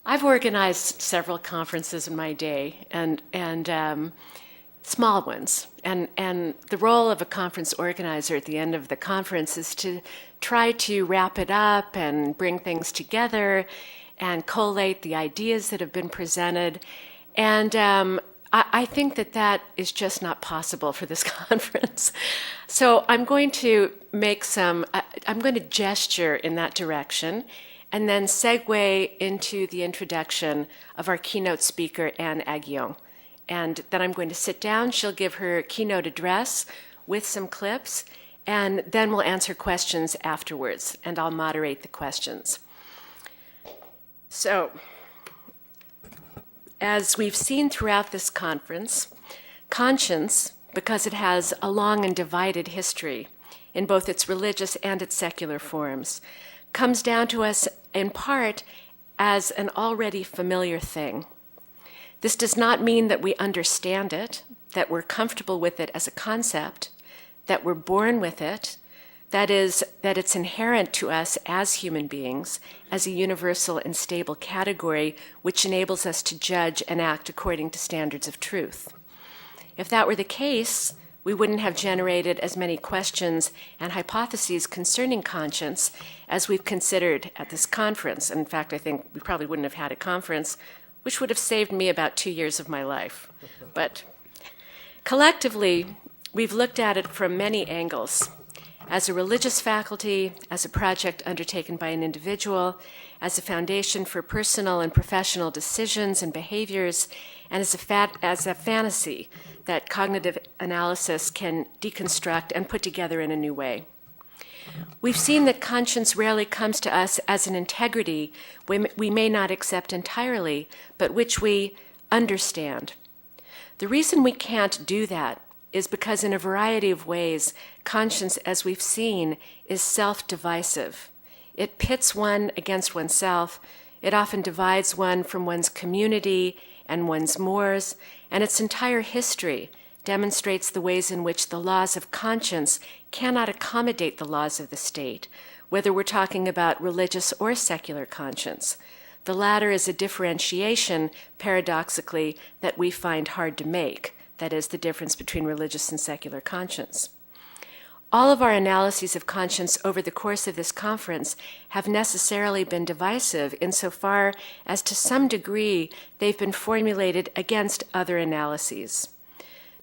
I've organized several conferences in my day, and small ones. And the role of a conference organizer at the end of the conference is to try to wrap it up and bring things together and collate the ideas that have been presented. And I think that that is just not possible for this conference. So I'm going to I'm going to gesture in that direction and then segue into the introduction of our keynote speaker, Anne Aghion. And then I'm going to sit down. She'll give her keynote address with some clips, and then we'll answer questions afterwards, and I'll moderate the questions. So, as we've seen throughout this conference, conscience, because it has a long and divided history in both its religious and its secular forms, comes down to us in part as an already familiar thing. This does not mean that we understand it, that we're comfortable with it as a concept, that we're born with it, that is, that it's inherent to us as human beings, as a universal and stable category which enables us to judge and act according to standards of truth. If that were the case, we wouldn't have generated as many questions and hypotheses concerning conscience as we've considered at this conference. In fact, I think we probably wouldn't have had a conference, which would have saved me about 2 years of my life. But collectively, we've looked at it from many angles. As a religious faculty, as a project undertaken by an individual, as a foundation for personal and professional decisions and behaviors, and as a fantasy that cognitive analysis can deconstruct and put together in a new way. We've seen that conscience rarely comes to us as an integrity we may not accept entirely, but which we understand. The reason we can't do that is because in a variety of ways, conscience, as we've seen, is self-divisive. It pits one against oneself. It often divides one from one's community and one's mores, and its entire history demonstrates the ways in which the laws of conscience cannot accommodate the laws of the state, whether we're talking about religious or secular conscience. The latter is a differentiation, paradoxically, that we find hard to make. That is, the difference between religious and secular conscience. All of our analyses of conscience over the course of this conference have necessarily been divisive insofar as to some degree they've been formulated against other analyses.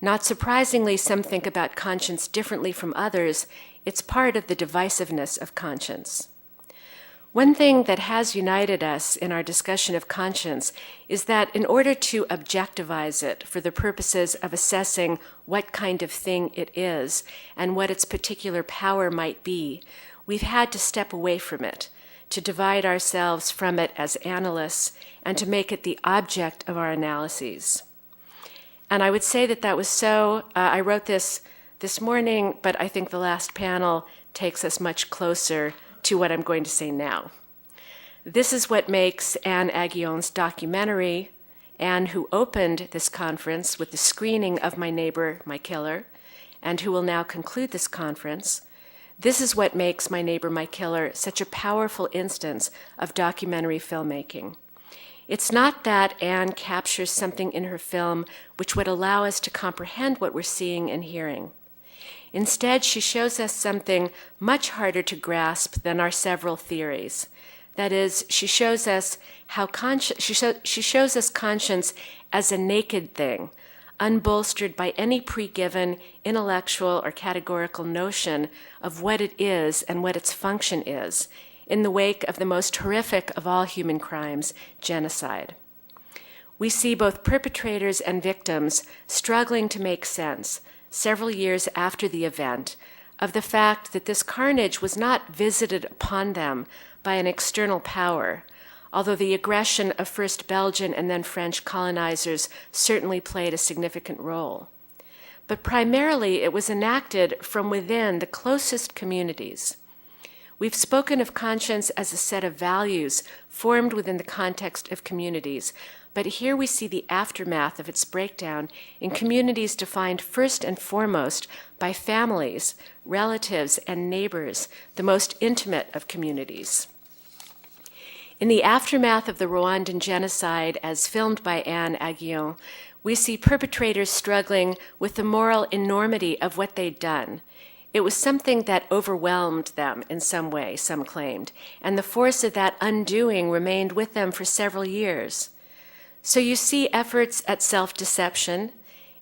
Not surprisingly, some think about conscience differently from others. It's part of the divisiveness of conscience. One thing that has united us in our discussion of conscience is that in order to objectivize it for the purposes of assessing what kind of thing it is and what its particular power might be, we've had to step away from it, to divide ourselves from it as analysts, and to make it the object of our analyses. And I would say that that was so. I wrote this morning, but I think the last panel takes us much closer to what I'm going to say now. This is what makes Anne Aghion's documentary, Anne, who opened this conference with the screening of My Neighbor, My Killer, and who will now conclude this conference. This is what makes My Neighbor, My Killer such a powerful instance of documentary filmmaking. It's not that Anne captures something in her film which would allow us to comprehend what we're seeing and hearing. Instead, she shows us something much harder to grasp than our several theories. That is, she shows us she shows us conscience as a naked thing, unbolstered by any pre-given intellectual or categorical notion of what it is and what its function is, in the wake of the most horrific of all human crimes, genocide. We see both perpetrators and victims struggling to make sense, several years after the event, of the fact that this carnage was not visited upon them by an external power, although the aggression of first Belgian and then French colonizers certainly played a significant role. But primarily it was enacted from within the closest communities. We've spoken of conscience as a set of values formed within the context of communities, but here we see the aftermath of its breakdown in communities defined first and foremost by families, relatives, and neighbors, the most intimate of communities. In the aftermath of the Rwandan genocide, as filmed by Aghion, we see perpetrators struggling with the moral enormity of what they'd done. It was something that overwhelmed them in some way, some claimed, and the force of that undoing remained with them for several years. So you see efforts at self-deception,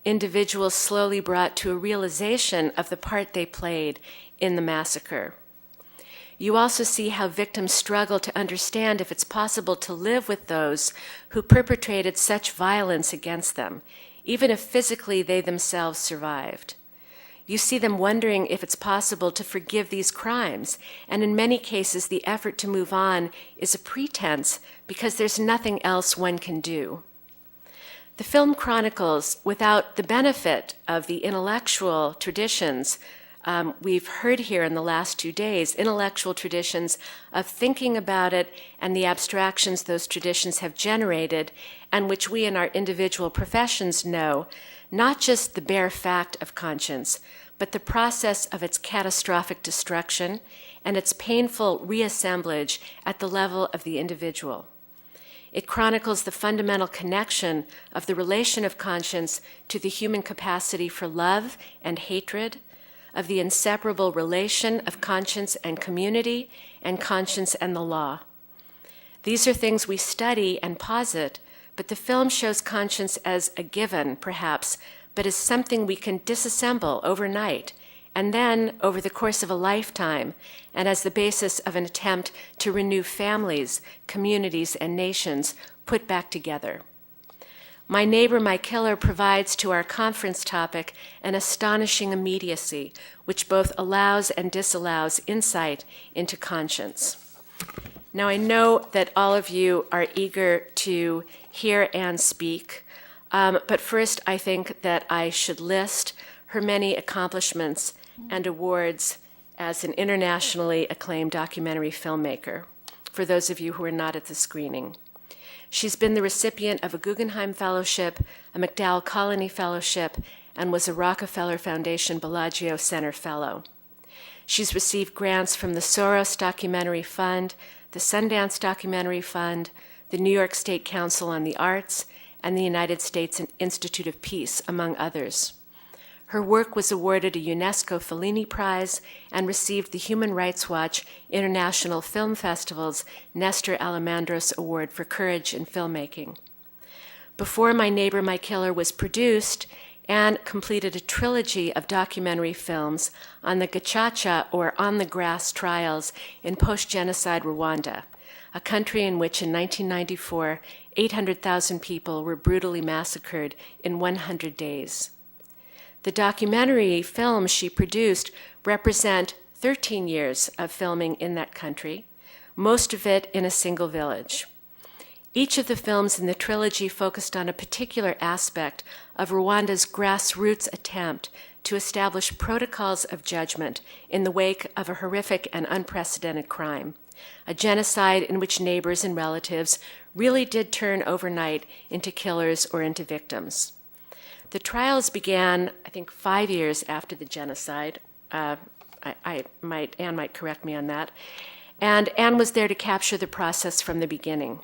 individuals slowly brought to a realization of the part they played in the massacre. You also see how victims struggle to understand if it's possible to live with those who perpetrated such violence against them, even if physically they themselves survived. You see them wondering if it's possible to forgive these crimes, and in many cases the effort to move on is a pretense because there's nothing else one can do. The film chronicles, without the benefit of the intellectual traditions we've heard here in the last 2 days, intellectual traditions of thinking about it and the abstractions those traditions have generated, and which we in our individual professions know, not just the bare fact of conscience, but the process of its catastrophic destruction and its painful reassemblage at the level of the individual. It chronicles the fundamental connection of the relation of conscience to the human capacity for love and hatred, of the inseparable relation of conscience and community, and conscience and the law. These are things we study and posit, but the film shows conscience as a given, perhaps, but as something we can disassemble overnight, and then over the course of a lifetime, and as the basis of an attempt to renew families, communities, and nations put back together. My Neighbor, My Killer provides to our conference topic an astonishing immediacy, which both allows and disallows insight into conscience. Now, I know that all of you are eager to hear Anne speak, but first I think that I should list her many accomplishments and awards as an internationally acclaimed documentary filmmaker, for those of you who are not at the screening. She's been the recipient of a Guggenheim Fellowship, a MacDowell Colony Fellowship, and was a Rockefeller Foundation Bellagio Center Fellow. She's received grants from the Soros Documentary Fund, the Sundance Documentary Fund, the New York State Council on the Arts, and the United States Institute of Peace, among others. Her work was awarded a UNESCO Fellini Prize and received the Human Rights Watch International Film Festival's Nestor Alejandros Award for Courage in Filmmaking. Before My Neighbor, My Killer was produced, Anne completed a trilogy of documentary films on the Gacaca, or on-the-grass trials in post-genocide Rwanda, a country in which in 1994, 800,000 people were brutally massacred in 100 days. The documentary films she produced represent 13 years of filming in that country, most of it in a single village. Each of the films in the trilogy focused on a particular aspect of Rwanda's grassroots attempt to establish protocols of judgment in the wake of a horrific and unprecedented crime, a genocide in which neighbors and relatives really did turn overnight into killers or into victims. The trials began, I think, 5 years after the genocide. Anne might correct me on that. And Anne was there to capture the process from the beginning.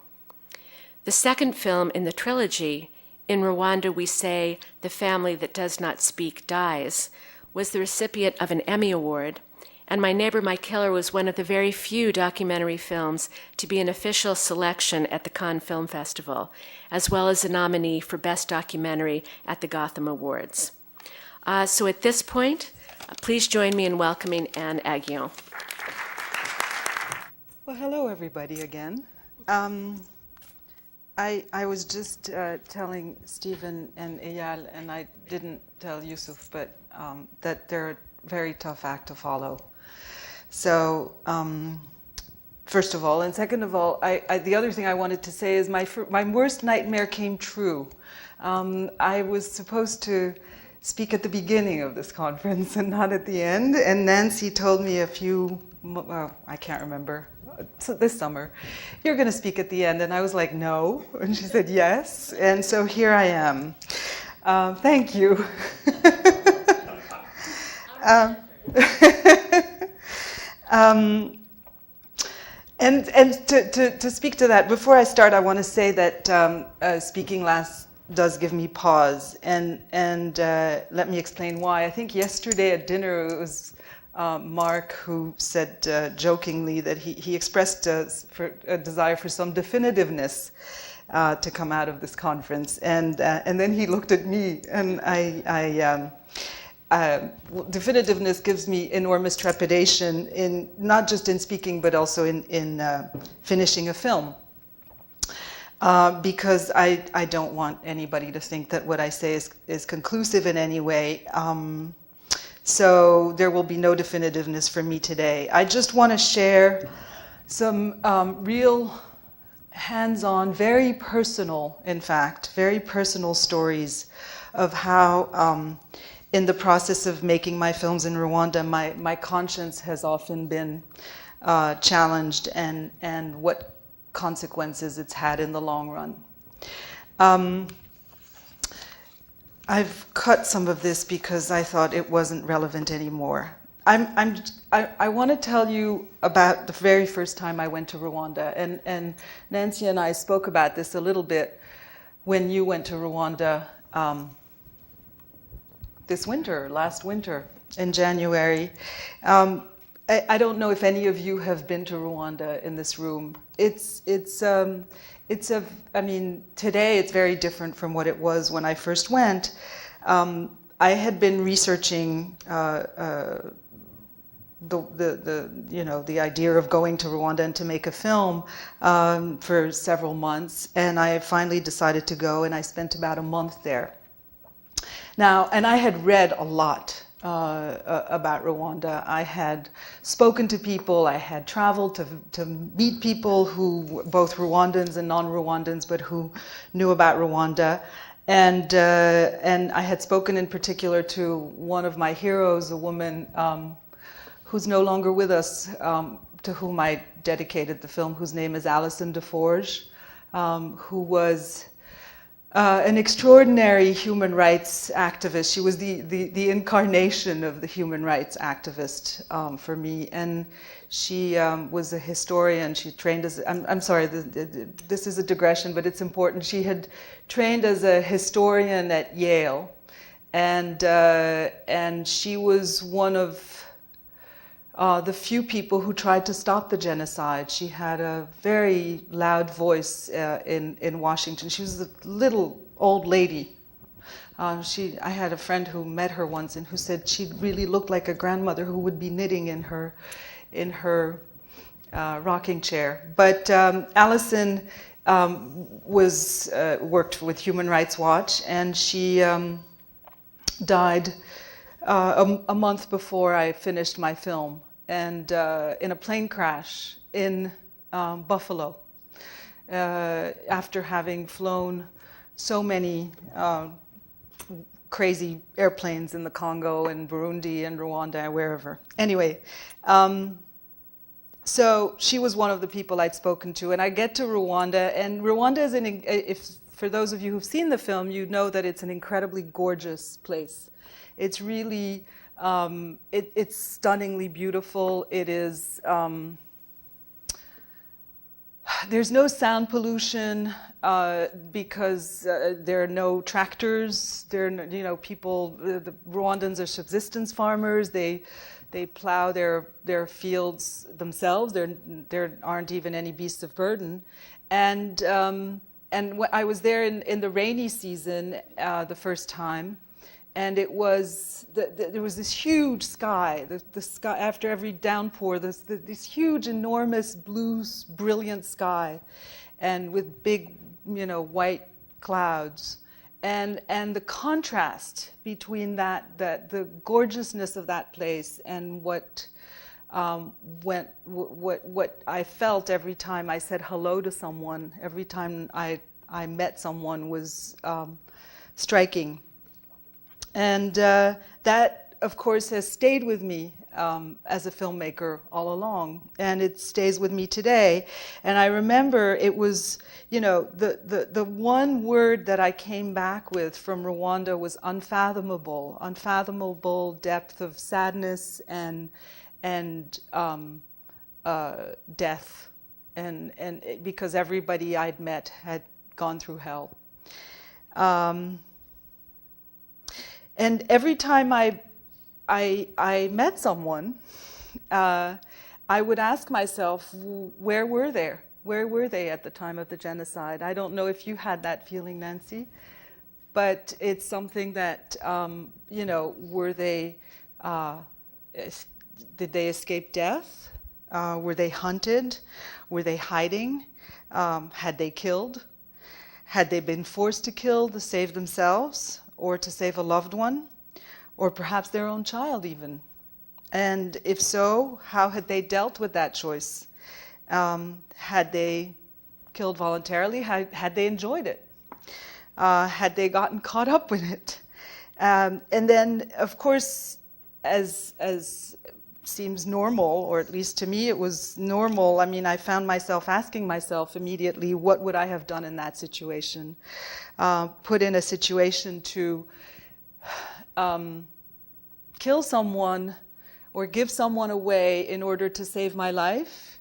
The second film in the trilogy, In Rwanda We Say, The Family That Does Not Speak Dies, was the recipient of an Emmy Award, and My Neighbor, My Killer was one of the very few documentary films to be an official selection at the Cannes Film Festival, as well as a nominee for Best Documentary at the Gotham Awards. So at this point, please join me in welcoming Anne Aghion. Well, hello, everybody, again. I was just telling Stephen and Eyal, and I didn't tell Yusuf, but that they're a very tough act to follow. So, first of all, and second of all, the other thing I wanted to say is my worst nightmare came true. I was supposed to speak at the beginning of this conference and not at the end, and Nancy told me I can't remember, this summer, you're going to speak at the end, and I was like, no, and she said yes, and so here I am. Thank you. And to speak to that, before I start, I want to say that speaking last does give me pause, and let me explain why. I think yesterday at dinner it was Mark who said jokingly that he expressed a desire for some definitiveness to come out of this conference, and then he looked at me, and definitiveness gives me enormous trepidation in not just in speaking but also in finishing a film, because I don't want anybody to think that what I say is conclusive in any way. So there will be no definitiveness for me today. I just want to share some real hands-on, very personal, in fact, very personal stories of how in the process of making my films in Rwanda, my conscience has often been challenged, and what consequences it's had in the long run. I've cut some of this because I thought it wasn't relevant anymore. I want to tell you about the very first time I went to Rwanda, and Nancy and I spoke about this a little bit when you went to Rwanda this winter, last winter, in January. I don't know if any of you have been to Rwanda in this room. I mean, today it's very different from what it was when I first went. I had been researching the idea of going to Rwanda and to make a film for several months, and I finally decided to go, and I spent about a month there. Now, and I had read a lot about Rwanda. I had spoken to people, I had traveled to meet people who, both Rwandans and non-Rwandans, but who knew about Rwanda. And I had spoken in particular to one of my heroes, a woman who's no longer with us, to whom I dedicated the film, whose name is Alison Deforge, who was an extraordinary human rights activist. She was the incarnation of the human rights activist for me, and she was a historian. She trained as, I'm sorry, this is a digression, but it's important. She had trained as a historian at Yale, and she was one of the few people who tried to stop the genocide. She had a very loud voice in Washington. She was a little old lady. I had a friend who met her once and who said she really looked like a grandmother who would be knitting in her rocking chair. But Alison worked with Human Rights Watch, and she died a month before I finished my film, and in a plane crash in Buffalo, after having flown so many crazy airplanes in the Congo and Burundi and Rwanda, wherever. Anyway, so she was one of the people I'd spoken to, and I get to Rwanda, and Rwanda is for those of you who've seen the film, you know that it's an incredibly gorgeous place. It's really, it's stunningly beautiful. It is, there's no sound pollution because there are no tractors. People, the Rwandans are subsistence farmers. They plow their fields themselves. There aren't even any beasts of burden. And I was there in the rainy season the first time. And it was, there was this huge sky, the sky after every downpour, this huge, enormous blue, brilliant sky, and with big, white clouds. And the contrast between the gorgeousness of that place and what I felt every time I said hello to someone, every time I met someone was striking. And that, of course, has stayed with me as a filmmaker all along, and it stays with me today. And I remember it was, the one word that I came back with from Rwanda was unfathomable, unfathomable depth of sadness and death. because everybody I'd met had gone through hell. And every time I met someone, I would ask myself, where were they? Where were they at the time of the genocide? I don't know if you had that feeling, Nancy, but it's something that, you know, were they, did they escape death? Were they hunted? Were they hiding? Had they killed? Had they been forced to kill to save themselves or to save a loved one? Or perhaps their own child even? And if so, how had they dealt with that choice? Had they killed voluntarily? Had they enjoyed it? Had they gotten caught up with it? And then, of course, as seems normal, or at least to me it was normal, I mean, I found myself asking myself immediately, what would I have done in that situation? Put in a situation to kill someone or give someone away in order to save my life,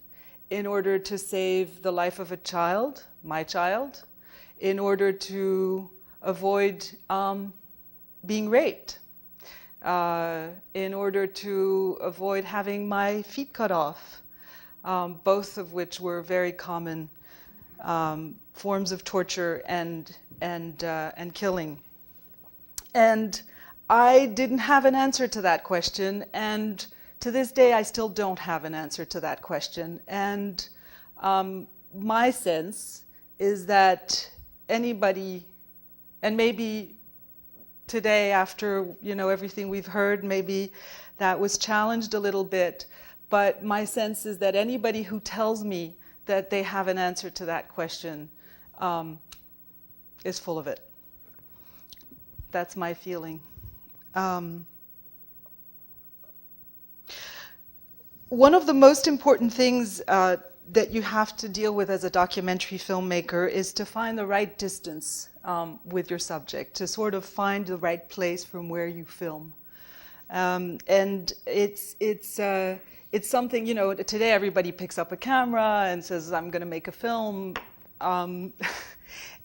in order to save the life of a child, my child, in order to avoid being raped, in order to avoid having my feet cut off, both of which were very common forms of torture and killing. And I didn't have an answer to that question, and to this day I still don't have an answer to that question. And my sense is that anybody, and maybe today after, you know, everything we've heard, maybe that was challenged a little bit, but my sense is that anybody who tells me that they have an answer to that question is full of it. That's my feeling. One of the most important things that you have to deal with as a documentary filmmaker is to find the right distance with your subject, to sort of find the right place from where you film. And it's something, you know, today everybody picks up a camera and says, I'm going to make a film.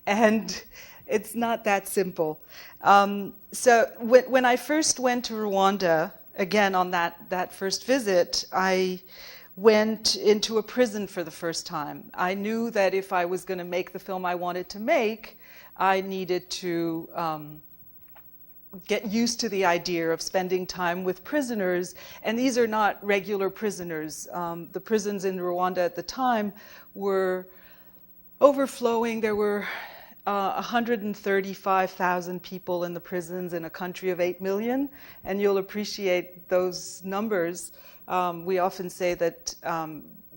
And it's not that simple. So when I first went to Rwanda, again on that first visit, I went into a prison for the first time. I knew that if I was going to make the film I wanted to make, I needed to get used to the idea of spending time with prisoners, and these are not regular prisoners. The prisons in Rwanda at the time were overflowing. There were 135,000 people in the prisons in a country of 8 million, and you'll appreciate those numbers. We often say that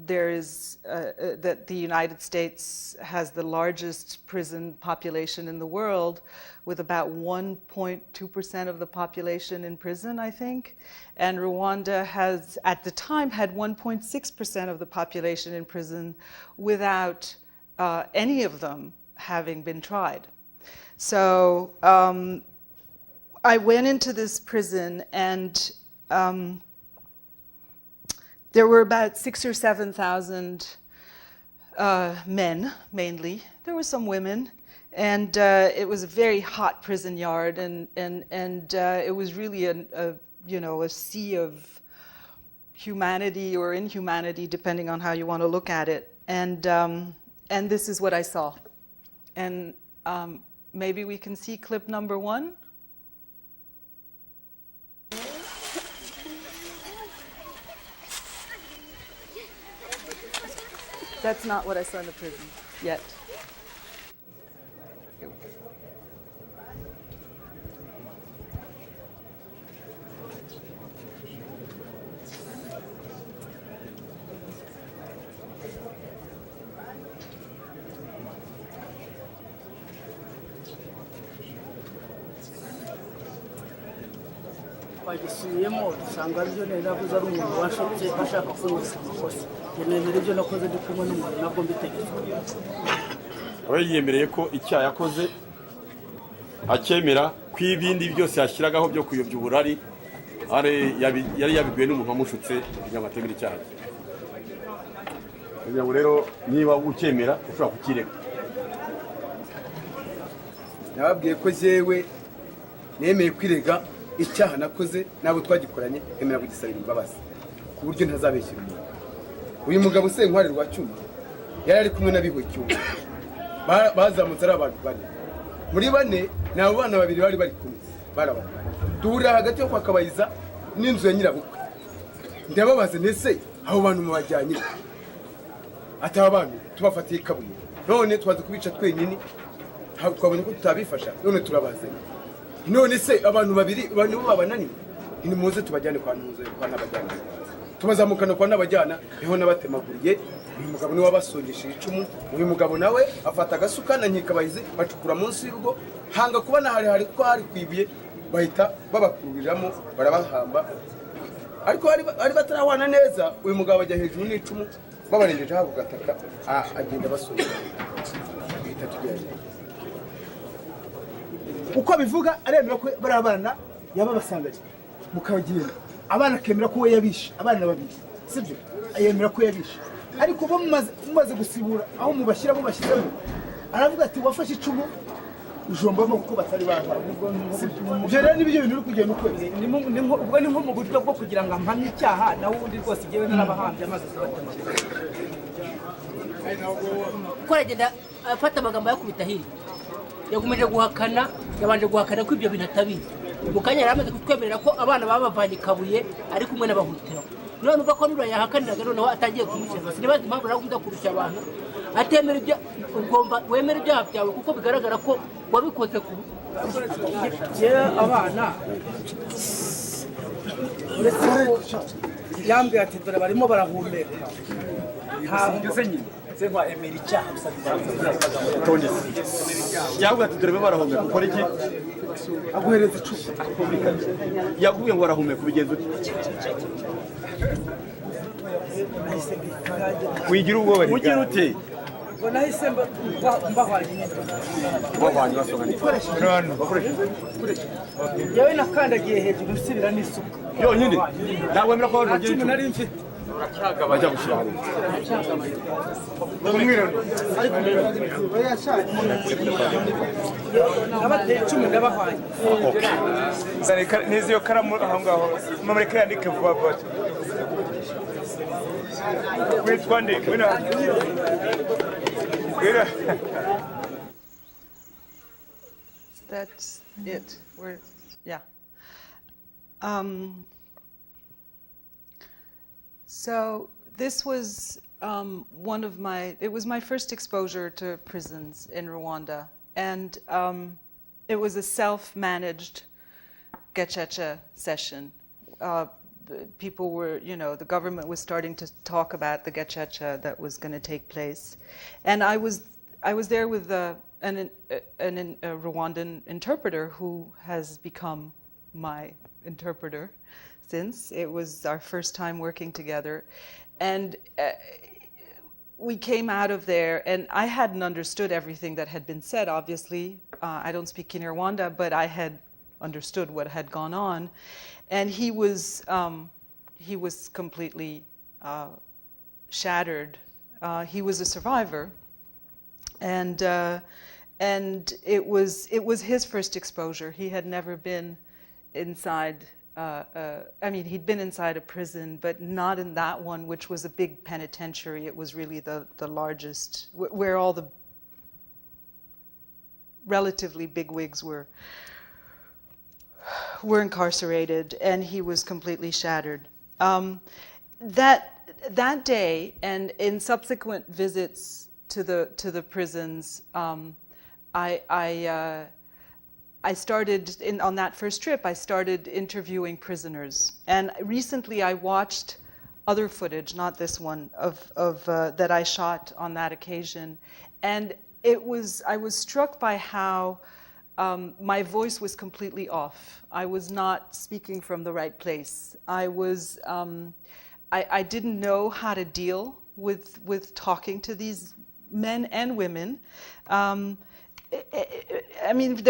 that the United States has the largest prison population in the world, with about 1.2% of the population in prison, I think. And Rwanda has, at the time, had 1.6% of the population in prison without any of them having been tried. So I went into this prison, and there were about 6,000 or 7,000 men, mainly. There were some women, and it was a very hot prison yard, and it was really a sea of humanity or inhumanity, depending on how you want to look at it. And this is what I saw. And maybe we can see clip number 1. That's not what I saw in the prison yet. bagisubiyemo usanga byo neza kuza ari umuntu washotse ashaka kunoza amakosa yemerera ibyo nakoze ndi kumwe n'umuntu nabwo mbitegetswe. Aba yiyemereye ko icyaha yakoze akemera kw'ibindi byose yashyiragaho byo kuyobya uburari yari yabibwiwe n'umuntu wamushutse kugira ngo atemere icyaha. kugira ngo rero niba ukemera ushobora kukireka. Nababwiye ko jewe nemeye kwirega icyaha nakoze nabo twagikoranye emera kugisabira imbabazi ku buryo ntazabeshyira umuntu. Uyu mugabo Senkwari rwa Cyuma yari ari kumwe n'abiho Cyuma bazamutse ari abantu bane, muri bane ni abo bana babiri bari bari kumwe barabana duhurira hagati yo kwa Kabayiza n'inzu ya nyirabukwe. Ndababaze ntese abo bantu mubajyanye ataba abantu tubafatiye kabuye none twaze kubica twenyine twabonye ko tutabifasha none turabazana none se abantu babiri nibo babananiye ni muze tubajyane kwa ntuze kwa nabajyana tubazamukana kwa nabajyana niho nabatemaguriye. Uyu mugabo ni wabasongeshe icumu, uyu mugabo nawe afata agasuka na Nyikabayizi bacukura munsi y'urugo hanga kuba hari ko hari kwibiye bahita babakururiramo barabahamba, ariko ari batarahwana neza. Uyu mugabo ajya hejuru n'icumu babarengeje habu gataka agenda basongesha bihita tugenda uko bivuga aremera ko bari abana yababasangaje mukagenda abana kemera ko we yabishe abana babiri sibyo ayemera ko yabishe, ariko bo mumaze gusibura aho mubashyira bo bashyiramo aravuga ati wafashe icumu ujombamo kuko batari bana. Ibyo rero nibyo bintu uri kugenda ukwezi ubwo ni nko mu buryo bwo kugira ngo ampamye icyaha nawe undi rwose igihe n'abahambye amaze kubatema ko aragenda afata amagambo yakubita hirya yagumeje guhakana yabanje guhakana ko ibyo bintu atabizi mu kanya yari amaze kutwemerera ko abana babavanye Kabuye ari kumwe n'abahutira none uva ko yahakaniraga noneho atangiye kumushyira sinibaza impamvu nawe ukunda kurusha abantu atemera ibyo ugomba wemera ibyaha byawe kuko bigaragara ko wabikoze ku abana uretse yambwiye ati dore barimo barahumeka ntabwo Senkwa emera icyaha Yavuga ati dore barahumeka ukora iki? aguhereza icumu Yaguye ngo barahumeka ubigenza ute? Wigira ubwoba ni ugira ute? ngo nahise mbahwanye Basongana yewe nakandagiye hejuru nsubira n'isuka yonyine ntabwo wemera ko abantu icumu nari mfite bajya gushyira hamwe. abateye icumu ndabahwanye n'izo karamu aho ngaho mureke yandike vuba vuba. Witwa nde? That's it. Yeah. So this was it was my first exposure to prisons in Rwanda. And it was a self-managed gacaca session. People were, the government was starting to talk about the gacaca that was going to take place. And I was there with a Rwandan interpreter who has become my interpreter since. It was our first time working together. And we came out of there, and I hadn't understood everything that had been said, obviously. I don't speak Kinyarwanda, but I had understood what had gone on. And he was completely shattered. He was a survivor. And it was his first exposure. He had never been inside, he'd been inside a prison, but not in that one, which was a big penitentiary. It was really the largest, where all the relatively big wigs were incarcerated, and he was completely shattered. That day, and in subsequent visits to the prisons, I started, on that first trip, I started interviewing prisoners. And recently I watched other footage, not this one, that I shot on that occasion. And I was struck by how my voice was completely off. I was not speaking from the right place. I didn't know how to deal with talking to these men and women. There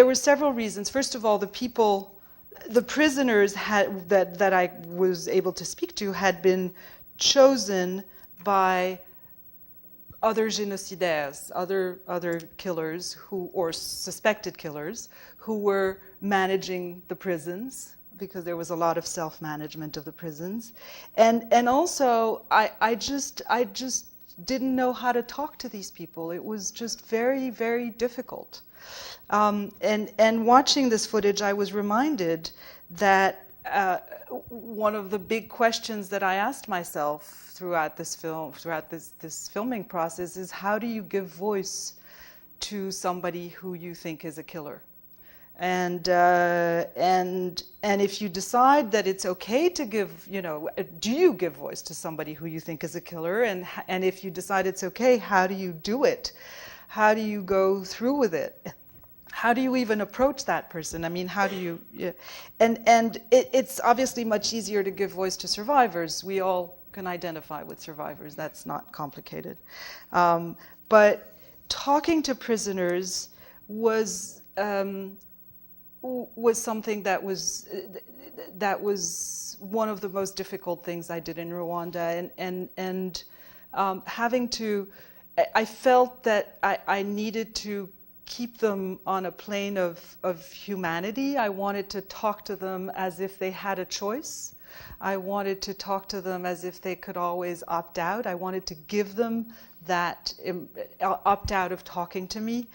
were several reasons. First of all, the prisoners that I was able to speak to had been chosen by other génocidaires, other killers or suspected killers who were managing the prisons, because there was a lot of self-management of the prisons. And also, I just didn't know how to talk to these people. It was just very, very difficult. And watching this footage, I was reminded that one of the big questions that I asked myself throughout this filming process is, how do you give voice to somebody who you think is a killer? And if you decide that it's okay to give, do you give voice to somebody who you think is a killer? And if you decide it's okay, how do you do it? How do you go through with it? How do you even approach that person? I mean, how do you? Yeah. And it's obviously much easier to give voice to survivors. We all can identify with survivors. That's not complicated. But talking to prisoners was something that was one of the most difficult things I did in Rwanda, and having to, I felt that I needed to keep them on a plane of humanity. I wanted to talk to them as if they had a choice. I wanted to talk to them as if they could always opt out. I wanted to give them that opt out of talking to me.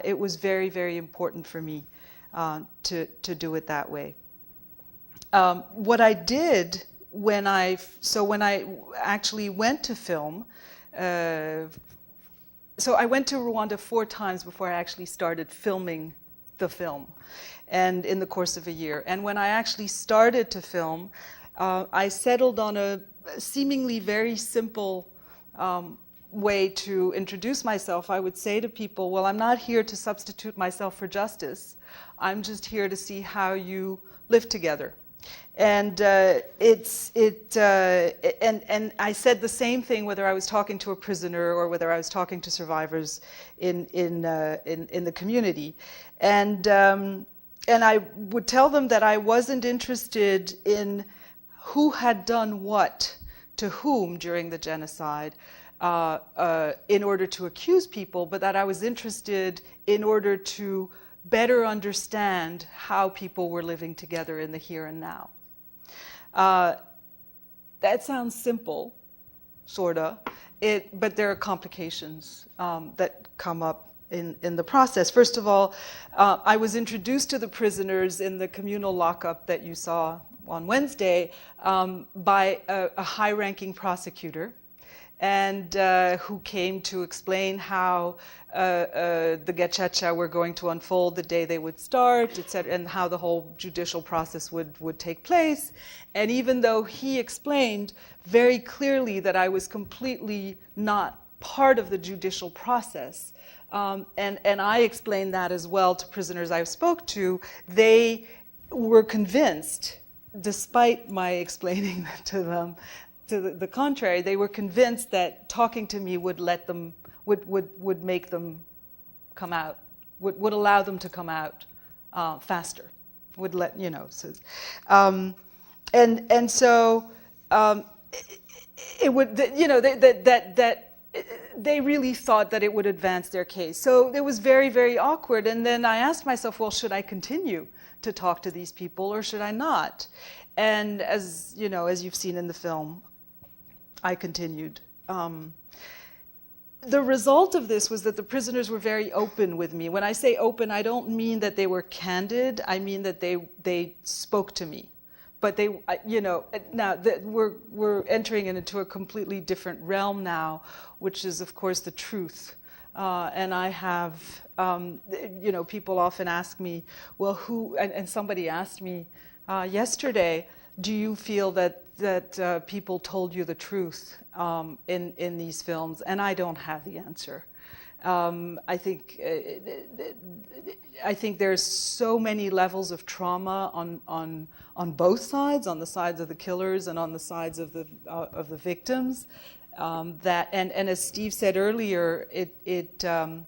It was very, very important for me to do it that way. What I did when I actually went to film, so I went to Rwanda 4 times before I actually started filming the film, and in the course of a year. And when I actually started to film, I settled on a seemingly very simple way to introduce myself. I would say to people, well, I'm not here to substitute myself for justice. I'm just here to see how you live together. And and I said the same thing whether I was talking to a prisoner or whether I was talking to survivors in the community. And I would tell them that I wasn't interested in who had done what to whom during the genocide in order to accuse people, but that I was interested in order to better understand how people were living together in the here and now. That sounds simple, sorta, but there are complications that come up in the process. First of all, I was introduced to the prisoners in the communal lockup that you saw on Wednesday by a high-ranking prosecutor, and who came to explain how the gacaca were going to unfold the day they would start, etc., and how the whole judicial process would take place. And even though he explained very clearly that I was completely not part of the judicial process, and I explained that as well to prisoners I spoke to, they were convinced, despite my explaining to them, to the contrary, they were convinced that talking to me would let them, would make them come out, would allow them to come out faster, would let, so, and so it would, that they really thought that it would advance their case. So it was very, very awkward. And then I asked myself, well, should I continue to talk to these people or should I not? And as you've seen in the film, I continued. The result of this was that the prisoners were very open with me. When I say open, I don't mean that they were candid. I mean that they spoke to me. But they, now that we're entering into a completely different realm now, which is, of course, the truth. And I have, people often ask me, well, who? And somebody asked me yesterday, do you feel that people told you the truth in these films? And I don't have the answer. I think there's so many levels of trauma on both sides, on the sides of the killers and on the sides of the victims. That and as Steve said earlier, 3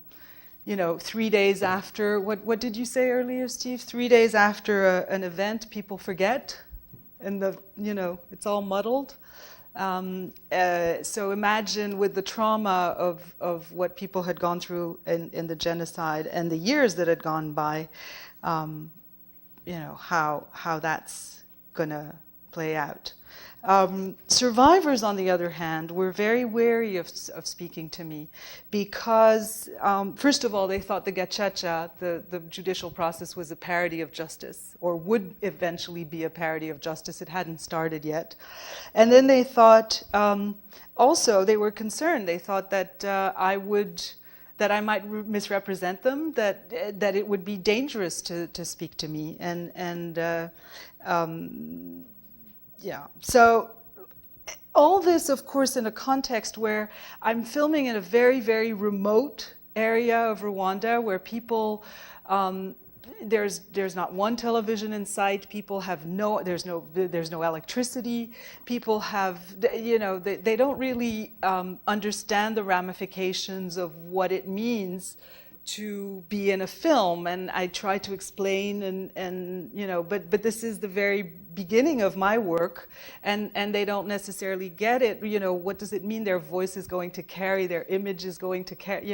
days after, what did you say earlier, Steve? 3 days after an event, people forget, and it's all muddled. So imagine with the trauma of what people had gone through in the genocide and the years that had gone by, how that's going to play out. Survivors, on the other hand, were very wary of speaking to me because, first of all, they thought the gacaca, the judicial process, was a parody of justice, or would eventually be a parody of justice. It hadn't started yet. And then they thought, also, they were concerned. They thought that that I might misrepresent them, that it would be dangerous to speak to me, yeah. So all this, of course, in a context where I'm filming in a very, very remote area of Rwanda, where people, there's not one television in sight. People have there's no electricity. People have, they don't really understand the ramifications of what it means to be in a film, and I try to explain, but this is the very beginning of my work, and they don't necessarily get it. What does it mean? Their voice is going to carry, their image is going to carry,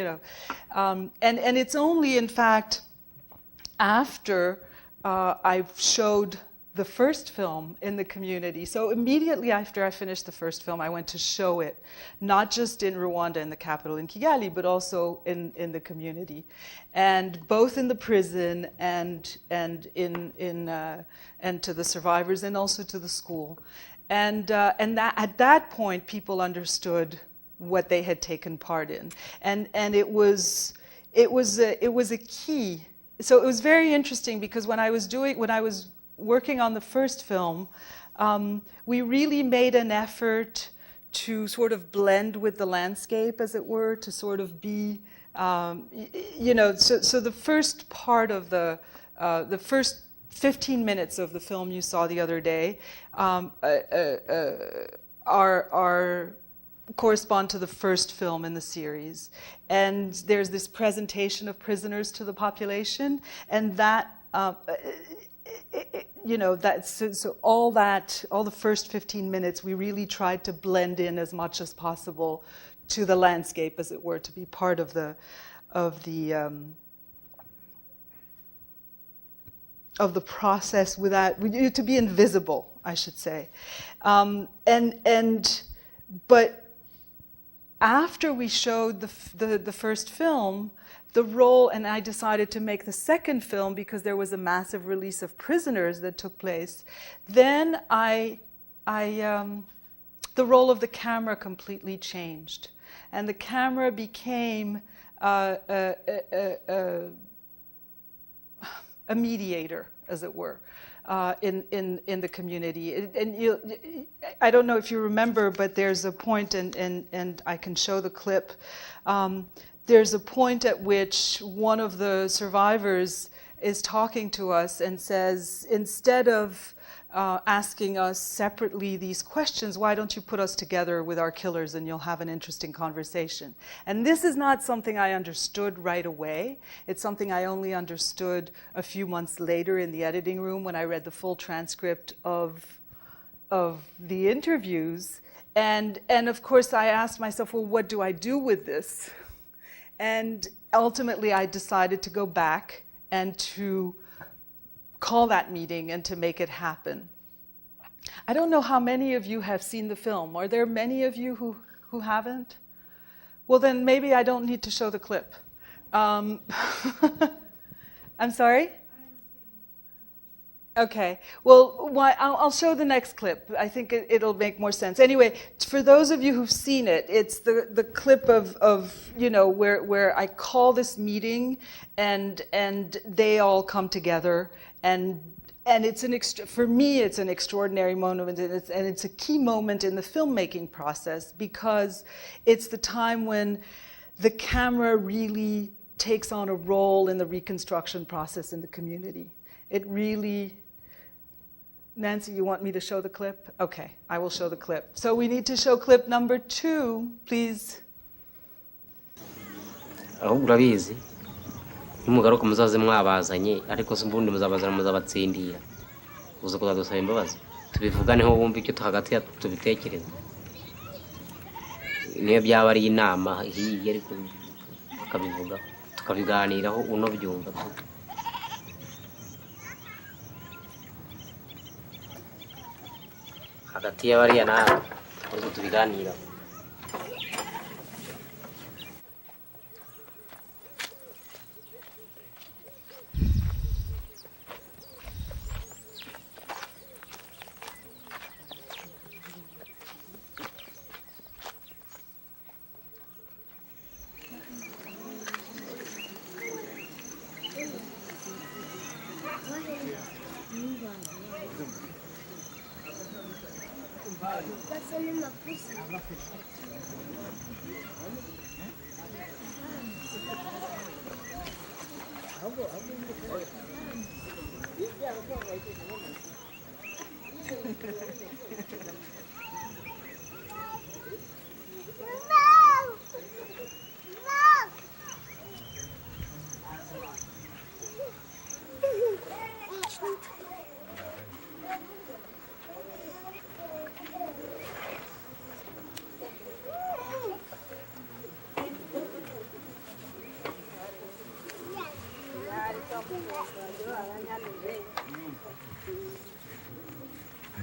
and it's only, in fact, after I've showed the first film in the community. So immediately after I finished the first film, I went to show it, not just in Rwanda, in the capital, in Kigali, but also in the community, and both in the prison and to the survivors, and also to the school, and that at that point people understood what they had taken part in, and it was a key. So it was very interesting because when I was working on the first film, we really made an effort to sort of blend with the landscape, as it were, to sort of be, so the first part of the first 15 minutes of the film you saw the other day correspond to the first film in the series. And there's this presentation of prisoners to the population, and that, all the first 15 minutes, we really tried to blend in as much as possible to the landscape, as it were, to be part of the process without, to be invisible, I should say. But after we showed the first film, the role, and I decided to make the second film because there was a massive release of prisoners that took place, then the role of the camera completely changed. And the camera became a mediator, as it were, in the community. I don't know if you remember, but there's a point, and I can show the clip. There's a point at which one of the survivors is talking to us and says, instead of asking us separately these questions, why don't you put us together with our killers and you'll have an interesting conversation? And this is not something I understood right away. It's something I only understood a few months later in the editing room when I read the full transcript of the interviews. And of course I asked myself, well, what do I do with this? And ultimately I decided to go back and to call that meeting and to make it happen. I don't know how many of you have seen the film. Are there many of you who haven't? Well, then maybe I don't need to show the clip. I'm sorry? Okay, well, I'll show the next clip. I think it'll make more sense. Anyway, for those of you who've seen it, it's the clip of where I call this meeting and they all come together, and it's for me it's an extraordinary moment, and it's a key moment in the filmmaking process because it's the time when the camera really takes on a role in the reconstruction process in the community. It really. Nancy, you want me to show the clip? Okay, I will show the clip. So we need to show clip number 2, please. Urabizi numugaruka muzaze mwabazanye ariko simbundi muzabazana muzabatsindira uza kuzadusaba imbabazi tubivuganeho bumva icyo hagati ya tubitekereza niyo byaba ari inama hiye ariko tukabivuga tukabiganiraho uno byumva hagati y'abariya nawe ariko tubiganiraho.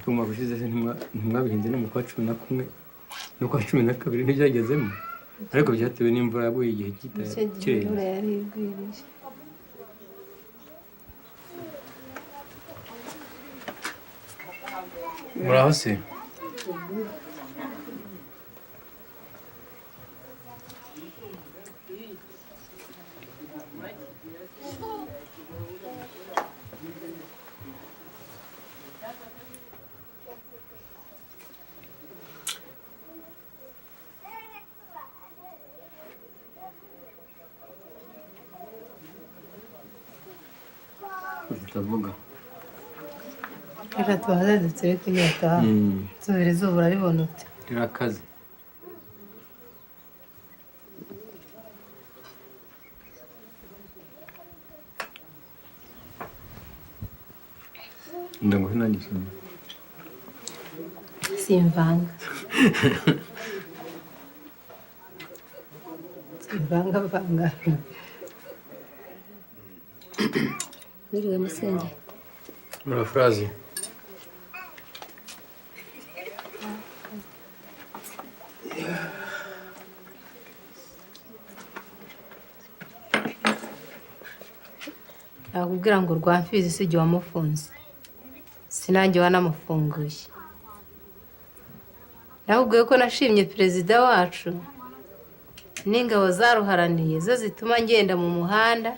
Umwaka ushize ntimwabihinze no mu kwa 11 no kwa 12 ntibyagezemo ariko byatewe n'imvura yaguye igihe kirenze. Muraho se? Tutavuga reka tubaze dutereke inyota tubiri izuba uraribona ute rirakaze ndaguhe nagisoma simvanga vanga Wiriwe Musenge. Murafurazi. Nakubwira ngo Rwamfizi si jye wamufunze. Sinanjye wanamufunguye. Nakubwiye ko nashimye perezida wacu n'ingabo zaruharaniye zo zituma ngenda mu muhanda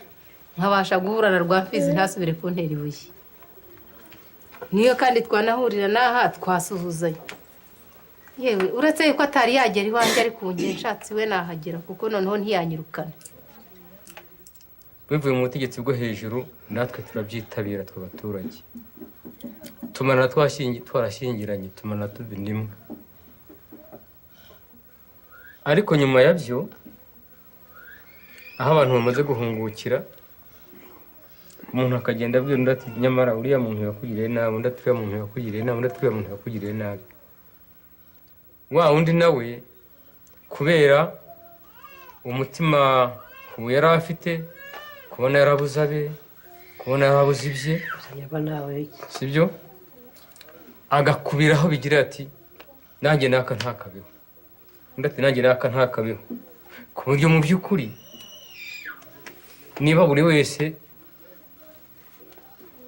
nkabasha guhura na Rwamfizi ntasubire kuntera ibuye. Niyo kandi twanahurira naha twasuhuzanya. Yewe uretse yuko atari yagera iwanjye ari kungiye nshatse we nahagera kuko noneho ntiyanyirukana. Bivuye mu butegetsi bwo hejuru natwe turabyitabira tw'abaturage. Tumana twarashyingiranye tumana tubindimwe. Ariko nyuma yabyo aho abantu bamaze guhungukira umuntu akagenda abwira undi ati nyamara uriya muntu yakugiriye nabi, undi ati uriya muntu yakugiriye nabi, undi ati uriya muntu yakugiriye nabi. Wa undi nawe kubera umutima yari afite kubona yarabuze abe, kubona yarabuze ibye, sibyo? Agakubiraho bigira ati nanjye naka ntakabeho. Undi ati nanjye naka ntakabeho. Ku buryo mu by'ukuri niba buri wese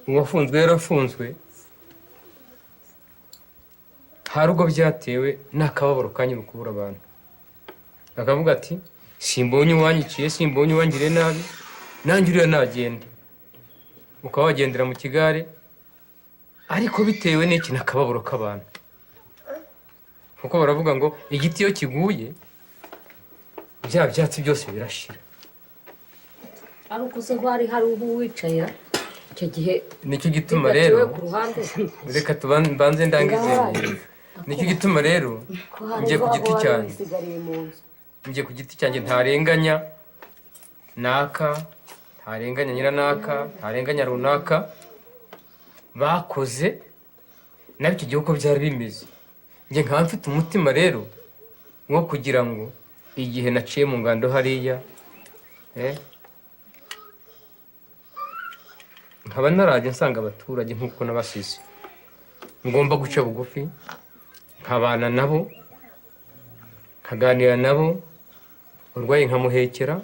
uwafunzwe yarafunzwe hari ubwo byatewe n'akababaro kanyura kubura abantu. Akavuga ati simbonye uwanyiciye, simbonye uwangiriye nabi, nanjye uriya nagenda. Ukaba wagendera mu kigare ariko bitewe n'iki n'akababaro k'abantu. Kuko baravuga ngo igiti iyo kiguye bya byatsi byose birashira. Ariko se hari uwicaye icyo gihe nicyo gituma rero reka tubanze ndangize. Nicyo gituma rero ngiye ku giti cyanjye. Ngiye ku giti cyanjye ntarenganya naka, ntarenganya nyiranaka, ntarenganya runaka bakoze nabyo gihe uko byari bimeze. Ngiye nkaba mfite umutima rero nko kugira ngo igihe naciye mu ngando hariya nkaba narajya nsanga abaturage nk'uko nabasize, ngomba guca bugufi nkabana nabo, nkaganira nabo, urwaye nkamuhekera,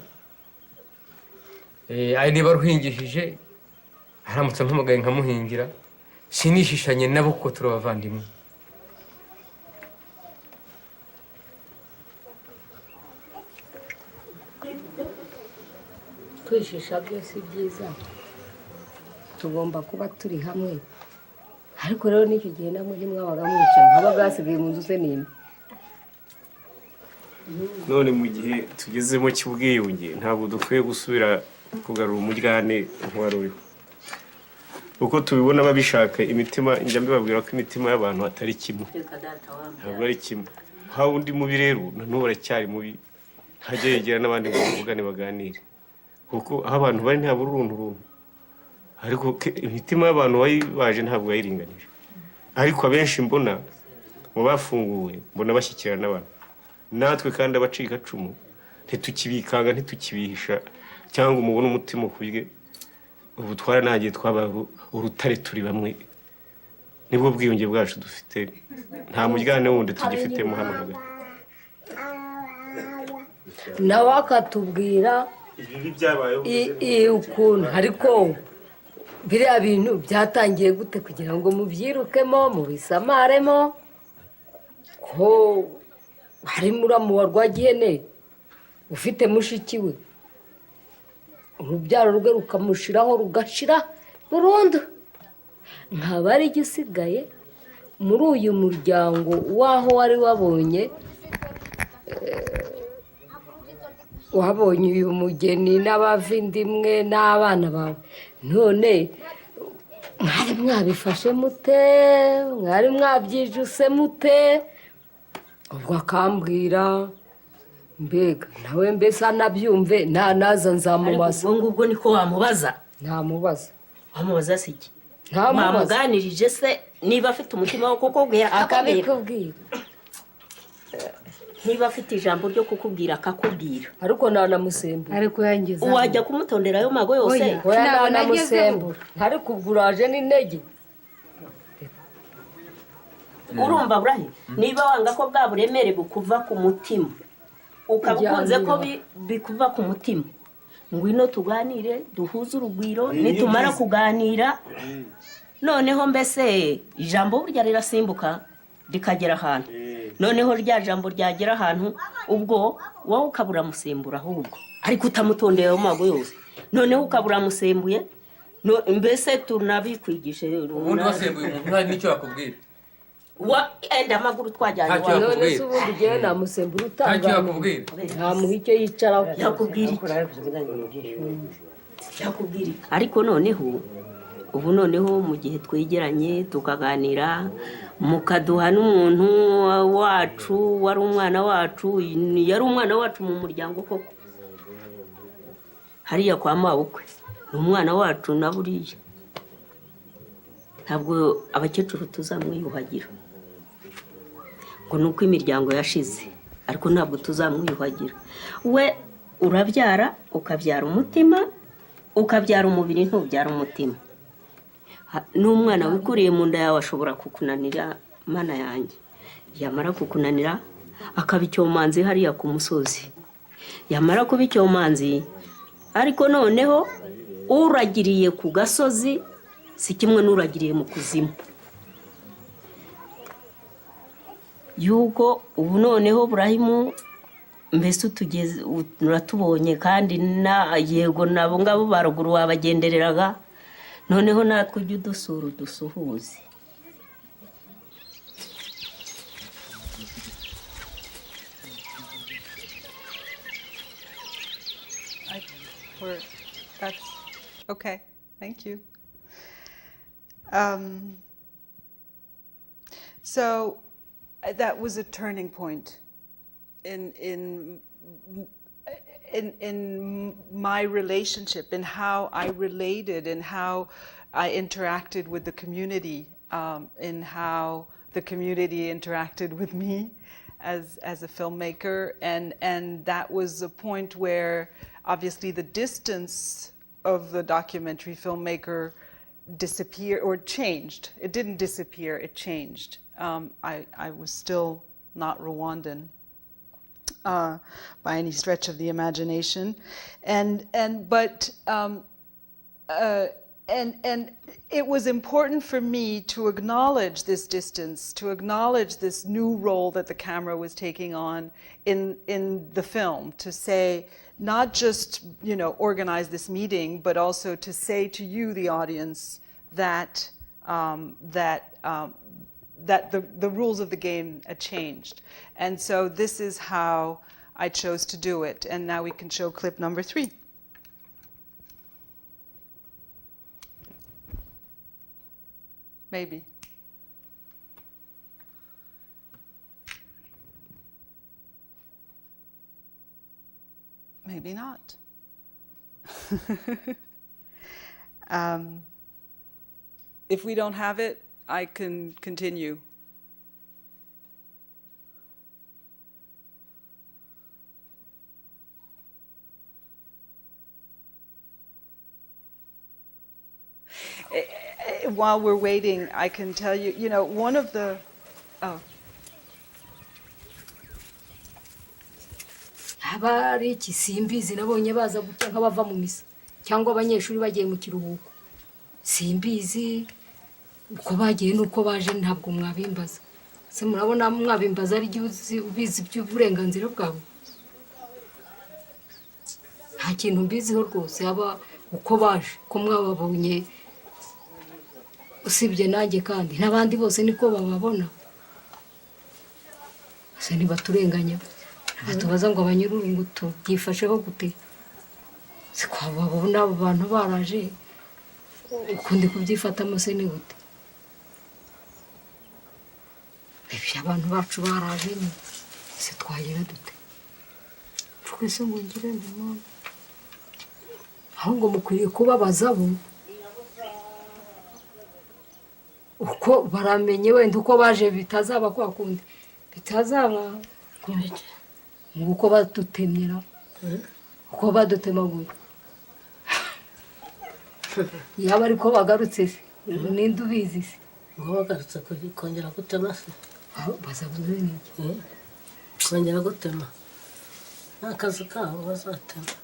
ari niba ruhingishije haramutse mpamagaye nkamuhingira, sinishishanye nabo kuko turi abavandimwe. kwishisha byo si byiza, tugomba kuba turi hamwe, ariko rero n'icyo gihe namwe ntimwabaga mwicaye, habaga hasigaye mu nzu se n'imwe. none mu gihe tugezemo cy'ubwiyunge ntabwo dukwiye gusubira kugarura umuryane wari uriho, uko tubibona babishaka imitima, njya mbibabwira ko imitima y'abantu atari kimwe, ntabwo ari kimwe. haba undi mubi rero n'ubu aracyari mubi, ntajya yegera n'abandi ngo bavugane baganire, kuko aho abantu bari ntabura uruntu runtu, ariko imitima y'abantu baje ntabwo yayiringanije. ariko abenshi mbona mu bafunguwe mbona bashyikirana n'abantu, natwe kandi abacikacumu ntitukibikanga, ntitukibihisha, cyangwa umubona umutima ukubye, ubu twaranangiye twabaye urutare, turi bamwe, nibwo bwiyunge bwacu dufite, nta muryane wundi tugifitemo hano hagati. nawe akatubwira ukuntu, ariko biriya bintu byatangiye gute kugira ngo mubyirukemo mubisamaremo, ko hari muramu wa Rwagihene ufite mushiki we, urubyaro rwe rukamushiraho rugashira burundu, nkaba ari igisigaye muri uyu muryango w'aho wari wabonye uyu mugeni n'abavindimwe n'abana bawe. None mwari mwabifashe mute, mwari mwabyijuse mute? Ubwo akambwira, mbega nawe mbese anabyumve naza nzamubaza. Ubwo ngubwo niko wamubaza? Ntamubaza. Wamubaza se iki? Ntamubaza. Wamuganirije se niba afite umutima wo kukubwira akabikubwira, niba afite ijambo ryo kukubwira akakubwira, ariko nanamusembura, ariko yangiza wajya kumutondera ayo mago yose? nanamusembura, ariko ubwo uraje n'intege. urumva burahi, niba wanga ko bwa buremere bukuva ku mutima, ukabukunze ko bikuva ku mutima, ngwino tuganire, duhuze urugwiro, nitumara kuganira noneho mbese ijambo burya rirasimbuka rikagera ahantu, noneho rya jambo ryagera ahantu, ubwo wowe ukabura musembura, ahubwo ariko utamutondeye ayo mago yose, noneho ukabura musembuye, mbese tunabikwigishe. ubundi wasembuye umuntu hari n'icyo yakubwira, enda amaguru twajyanye wawe, none se ubundi ugiye namusembura utanga, ntamuha icyo yicaraho, yakubwira iki? Ariko noneho ubu noneho mu gihe twegeranye tukaganira, mukaduha n'umuntu wacu wari umwana wacu, yari umwana wacu mu muryango koko, hariya kwa mabukwe ni umwana wacu na buriya, ntabwo abakecuru tuzamwiyuhagira ngo ni uko imiryango yashize, ariko ntabwo tuzamwiyuhagira. We urabyara, ukabyara umutima, ukabyara umubiri, ntubyara umutima. N'umwana wikuriye mu nda yawe ashobora kukunanira, mana yanjye, yamara kukunanira akaba icyomanzi hariya ku musozi, yamara kuba icyomanzi, ariko noneho uragiriye ku gasozi si kimwe n'uragiriye mu kuzimu, yuko ubu noneho Burahimu mbese utugeze uratubonye, kandi na yego nabo ngabo baruguru wabagendereraga, noneho natwe ujye udusura udusuhuze. That's okay. Thank you. So that was a turning point in my relationship, in how I related, in how I interacted with the community, in how the community interacted with me, as a filmmaker, and that was a point where obviously the distance of the documentary filmmaker disappeared or changed. It didn't disappear, it changed. I was still not Rwandan by any stretch of the imagination, and it was important for me to acknowledge this distance, to acknowledge this new role that the camera was taking on in the film, to say, not just, you know, organize this meeting, but also to say to you, the audience, that that the rules of the game had changed. And so this is how I chose to do it. And now we can show clip number 3. Maybe. Maybe not. If we don't have it, I can continue. While we're waiting, I can tell you, you know, one of the, haba ari iki simbizi, nabonye baza gutya nk'abava mu misa cyangwa abanyeshuri bagiye mu kiruhuko, simbizi uko bagiye n'uko baje, ntabwo mwabimbaza. Se murabona mwabimbaza ari igihe ubizi by'uburenganzira bwawe? Nta kintu mbiziho rwose, haba uko baje, ko mwababonye, usibye nanjye kandi n'abandi bose niko bababona. Se ntibaturenganya, batubaza ngo abanyururu ngo tubyifasheho gute? Se ko babona abo bantu baraje, ukundi kubyifatamo se ni gute? Ibyo abantu bacu baraje ni se twagira dute? Twese ngo ngire ndimo, ahubwo mukwiriye kubabaza bo uko baramenye, wenda uko baje bitazaba kwa kundi, bitazaba uko badutemera, uko badutemaguye. Yaba ariko bagarutse se, ninde ubizi se? Ngo bagarutse kongera gutema se? Bazabuze n'iki? Kongera gutema n'akazi kabo bazatema.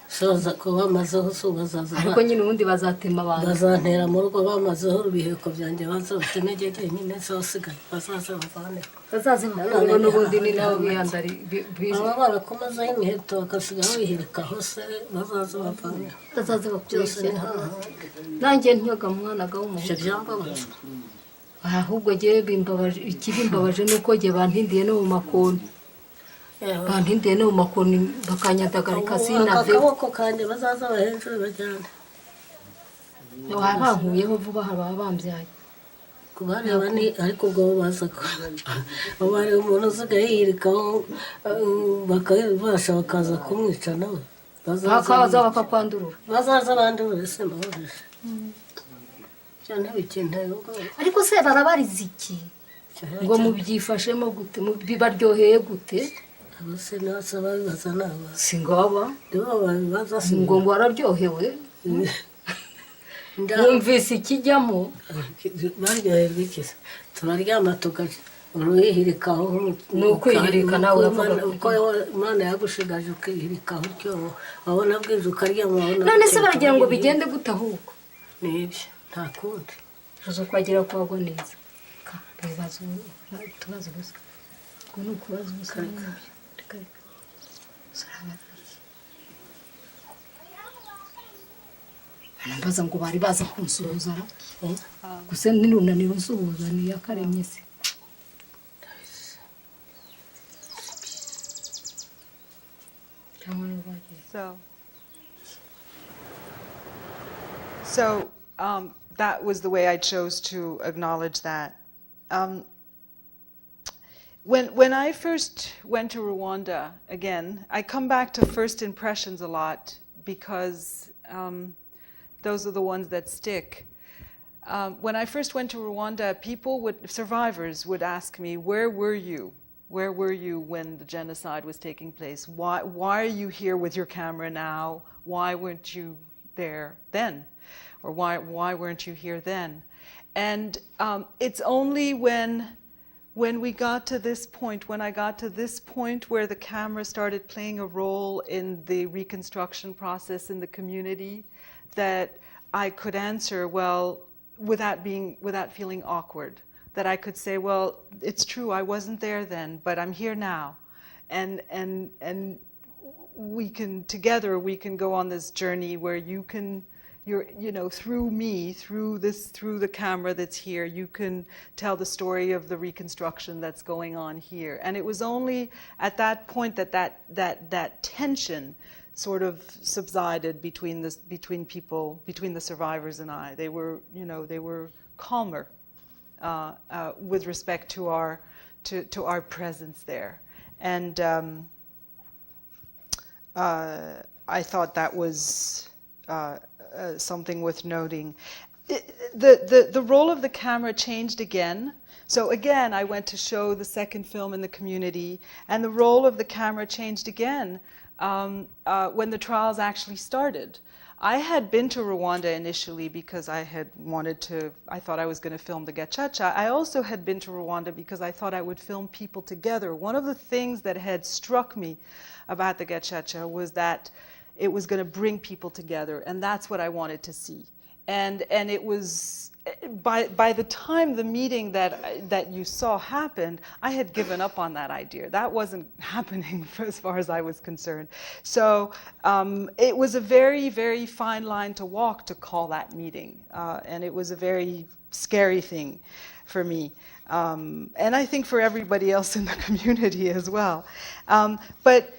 Soza ko bamazeho so bazaza, ariko nyine ubundi bazatema abantu, bazantera mu rugo bamazeho urubiheko byanjye, bazoteme jyeje nyine zosigaye, bazaza bavane, bazaze bakuru n'ubundi ni nabo biyandari aba barakomazaho imiheto bakasigaho bihirikaho se, bazaza bavane, bazaze babyose. Nanjye ntyoga mwana w'umuhungu, ibyo byambabaza. ahubwo jye bimbabaje, ikibimbabaje nuko jye bantindiye no mu makoni, bantindiye no mu makoni bakanyadagarika sinave. Akaboko kanjye bazaza bahejuru bajyane, bankuyeho vuba haba bambyaye kubareba ni, ariko ubwo baza ko bari umuntu usigaye yihirikaho, bakabasha bakaza kumwica nawe, bakaza bakakwandurura, bazaza bandurure se mbahoreje cyane bikinteye ubwo. ariko se barabariza iki ngo mubyifashemo gute, bibaryoheye gute? abase nasa babibaza naba singaba nibo babibaza, ngo wararyohewe, numvise ikijyamo, baryoherwa iki? Turaryama tugaca urihirikaho, nukwihirika nawe uko Imana yagushigaje ukihirikaho utyo, wabona bwije ukaryama. none se baragira ngo bigende gute ahubwo? Nibyo, nta kundi uzo kwagira kwagwa neza, bibazo tubazo gusa, ngo ni ukubaza gusa. Mbaza ngo bari baza kunsuhuza, gusa n'urunaniro nsuhuza ni yakaremye se. So that was the way I chose to acknowledge that. When I first went to Rwanda, again, I come back to first impressions a lot because those are the ones that stick. When I first went to Rwanda, survivors would ask me, where were you Where were you when the genocide was taking place? Why are you here with your camera now? Why weren't you there then? Or why weren't you here then? And it's only when we got to this point, when I got to this point where the camera started playing a role in the reconstruction process in the community, that I could answer, well, without feeling awkward. That I could say, well, it's true, I wasn't there then, but I'm here now. And we can, together, we can go on this journey where you know, through me, through the camera that's here, you can tell the story of the reconstruction that's going on here. And it was only at that point that tension sort of subsided between people, between the survivors and I. They were, you know, they were calmer with respect to our presence there. And I thought that was something worth noting. The role of the camera changed again. So again, I went to show the second film in the community, and the role of the camera changed again when the trials actually started. I had been to Rwanda initially because I thought I was going to film the Gacaca. I also had been to Rwanda because I thought I would film people together. One of the things that had struck me about the Gacaca was that it was going to bring people together, and that's what I wanted to see. And it was, by the time the meeting that you saw happened, I had given up on that idea. That wasn't happening as far as I was concerned. So it was a very, very fine line to walk to call that meeting. And it was a very scary thing for me. And I think for everybody else in the community as well. But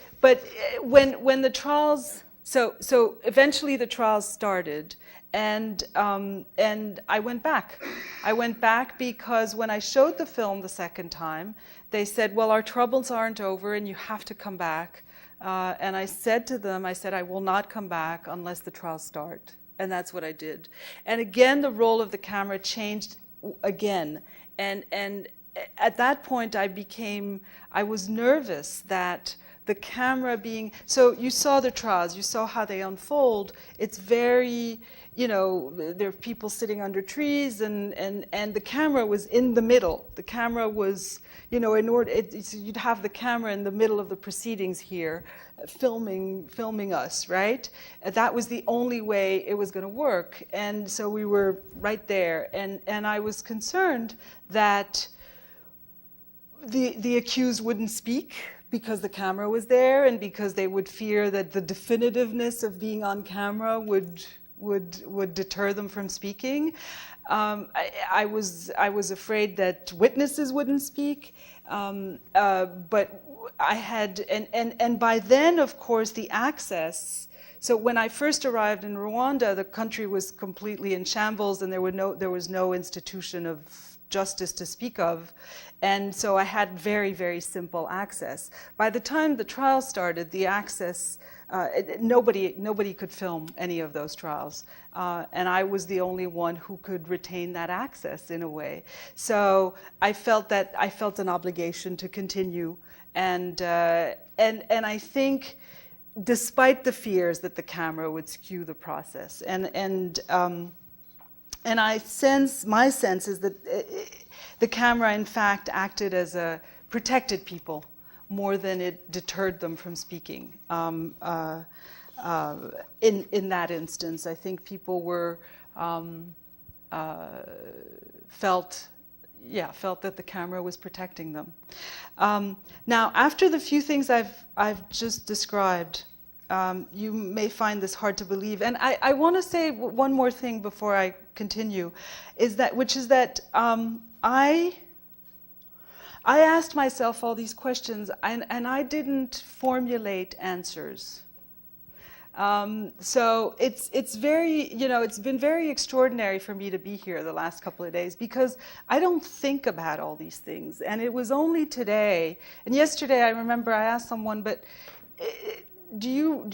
when the trials, so eventually the trials started, and I went back. I went back because when I showed the film the second time, they said, well, our troubles aren't over and you have to come back. And I said to them, I will not come back unless the trials start. And that's what I did. And again, the role of the camera changed again. And at that point, I was nervous that the camera being, so you saw the trials, you saw how they unfold. It's very, you know, there are people sitting under trees, and the camera was in the middle. The camera was, you know, you'd have the camera in the middle of the proceedings here, filming us, right? That was the only way it was going to work. And so we were right there, and I was concerned that the accused wouldn't speak because the camera was there, and because they would fear that the definitiveness of being on camera would deter them from speaking. I was afraid that witnesses wouldn't speak, but I had, and by then, of course, the access. So when I first arrived in Rwanda, the country was completely in shambles, and there was no institution of justice to speak of. And so I had very, very simple access. By the time the trial started, the access, nobody could film any of those trials. And I was the only one who could retain that access in a way. So I felt an obligation to continue. And I think, despite the fears that the camera would skew the process, and my sense is that the camera, in fact, acted as a protected people more than it deterred them from speaking. In that instance, I think people were felt that the camera was protecting them. Now, after the few things I've just described, you may find this hard to believe, and I want to say one more thing before I continue, which is that I asked myself all these questions, and I didn't formulate answers. So it's very, you know, it's been very extraordinary for me to be here the last couple of days, because I don't think about all these things. And it was only today, and yesterday I remember I asked someone, but do you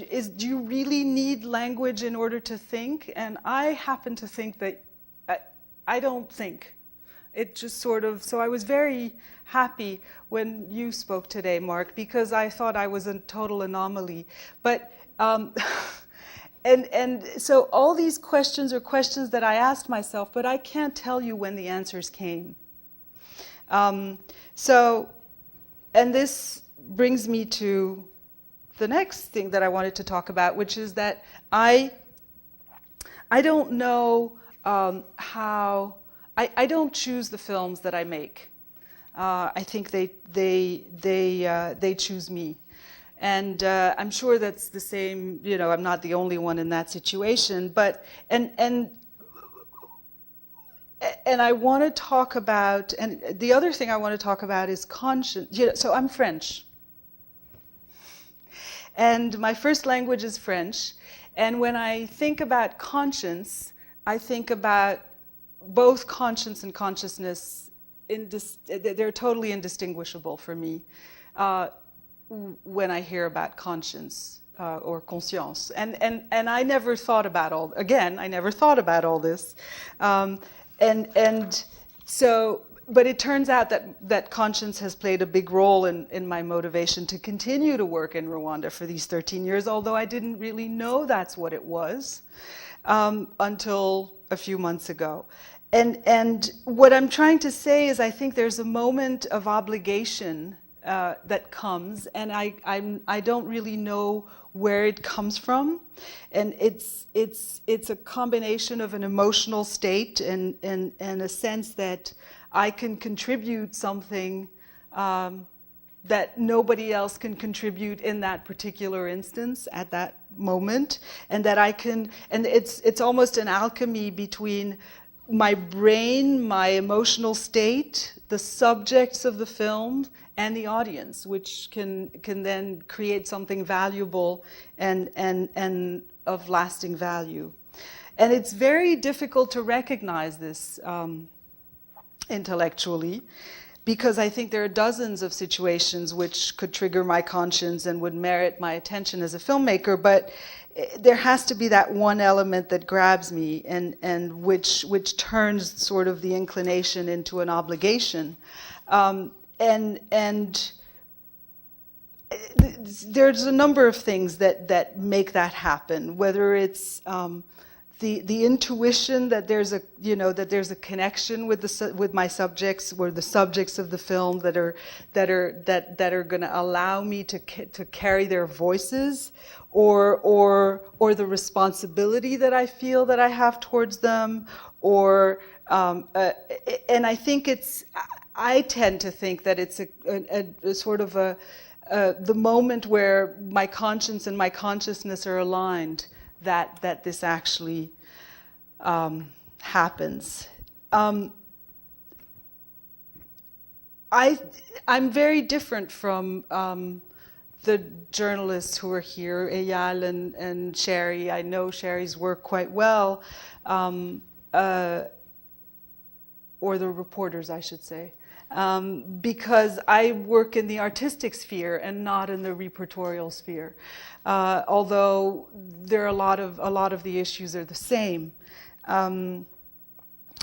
really need language in order to think? And I happen to think that I don't think. it just sort of, so I was very happy when you spoke today, Mark, because I thought I was a total anomaly. But, and so all these questions are questions that I asked myself, but I can't tell you when the answers came. So, and this brings me to the next thing that I wanted to talk about, which is that I don't know how, I don't choose the films that I make. I think they choose me. And I'm sure that's the same, you know, I'm not the only one in that situation, but, and I want to talk about, and the other thing I want to talk about is conscience. You know, so I'm French. And my first language is French. And when I think about conscience, I think about both conscience and consciousness. They're totally indistinguishable for me when I hear about conscience or conscience. And I never thought about I never thought about all this. And so, but it turns out that conscience has played a big role in my motivation to continue to work in Rwanda for these 13 years, although I didn't really know that's what it was until a few months ago. And what I'm trying to say is I think there's a moment of obligation that comes, and I don't really know where it comes from, and it's a combination of an emotional state and a sense that I can contribute something that nobody else can contribute in that particular instance at that moment, and that I can, and it's almost an alchemy between my brain, my emotional state, the subjects of the film, and the audience, which can then create something valuable and of lasting value. And it's very difficult to recognize this intellectually, because I think there are dozens of situations which could trigger my conscience and would merit my attention as a filmmaker, but there has to be that one element that grabs me and which turns sort of the inclination into an obligation. And there's a number of things that make that happen, whether it's the intuition that there's a connection with my subjects, or the subjects of the film that are going to allow me to carry their voices, or the responsibility that I feel that I have towards them, or and I think I tend to think that it's a sort of the moment where my conscience and my consciousness are aligned, that this actually happens. I'm very different from the journalists who are here, Eyal and Sherry. I know Sherry's work quite well, or the reporters, I should say. Because I work in the artistic sphere and not in the reportorial sphere, although there are a lot of the issues are the same.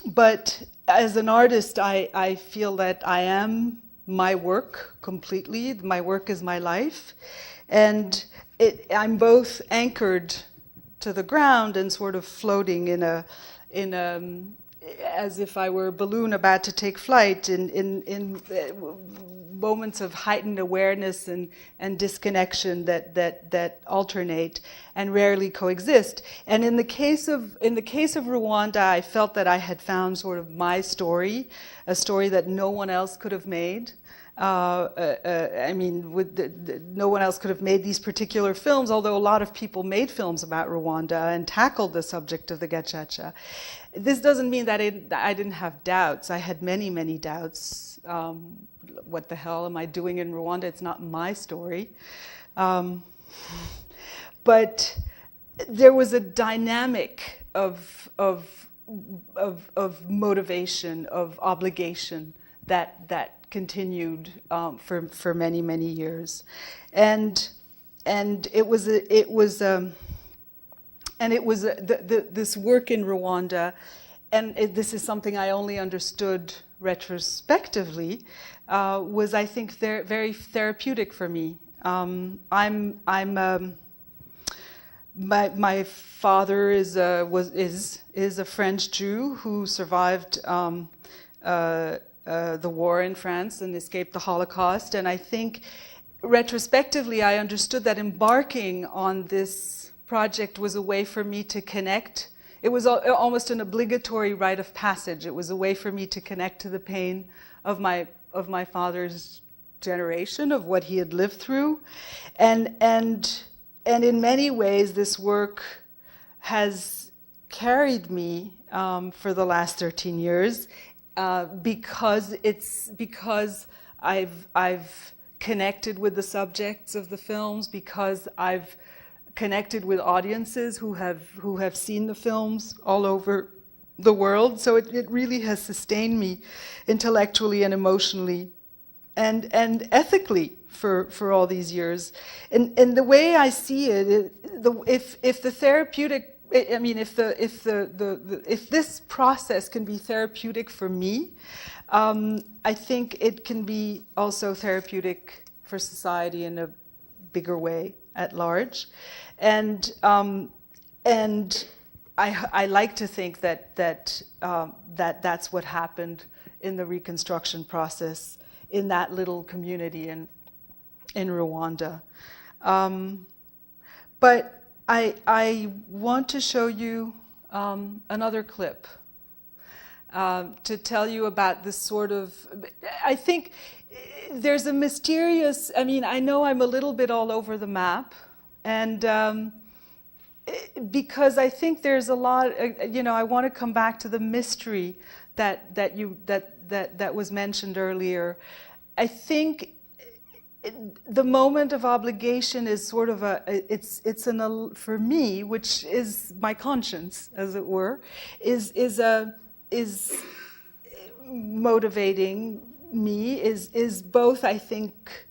But as an artist, I feel that I am my work completely. My work is my life, and I'm both anchored to the ground and sort of floating in a as if I were a balloon about to take flight in moments of heightened awareness and disconnection that alternate and rarely coexist. And in the case of Rwanda, I felt that I had found sort of my story, a story that no one else could have made. I mean, no one else could have made these particular films, although a lot of people made films about Rwanda and tackled the subject of the Gacaca. This doesn't mean that I didn't have doubts. I had many, many doubts. What the hell am I doing in Rwanda? It's not my story. But there was a dynamic of motivation, of obligation that continued for many, many years, and it was this work in Rwanda, and this is something I only understood retrospectively was, I think, very therapeutic for me. My father is a French Jew who survived the war in France and escaped the Holocaust, and I think retrospectively I understood that embarking on this project was a way for me to connect. It was almost an obligatory rite of passage. It was a way for me to connect to the pain of my father's generation, of what he had lived through, and in many ways this work has carried me for the last 13 years because I've connected with the subjects of the films, because I've connected with audiences who have seen the films all over the world. So it really has sustained me intellectually and emotionally and ethically for all these years. And the way I see it, if the therapeutic, I mean, if this process can be therapeutic for me, I think it can be also therapeutic for society in a bigger way at large, and I like to think that's what happened in the reconstruction process in that little community in Rwanda. But I want to show you another clip to tell you about this sort of, I think there's a mysterious, I mean, I know I'm a little bit all over the map, and because I think there's a lot, you know, I want to come back to the mystery that was mentioned earlier. I think the moment of obligation is sort of for me, which is my conscience, as it were, is motivating me, is both, I think,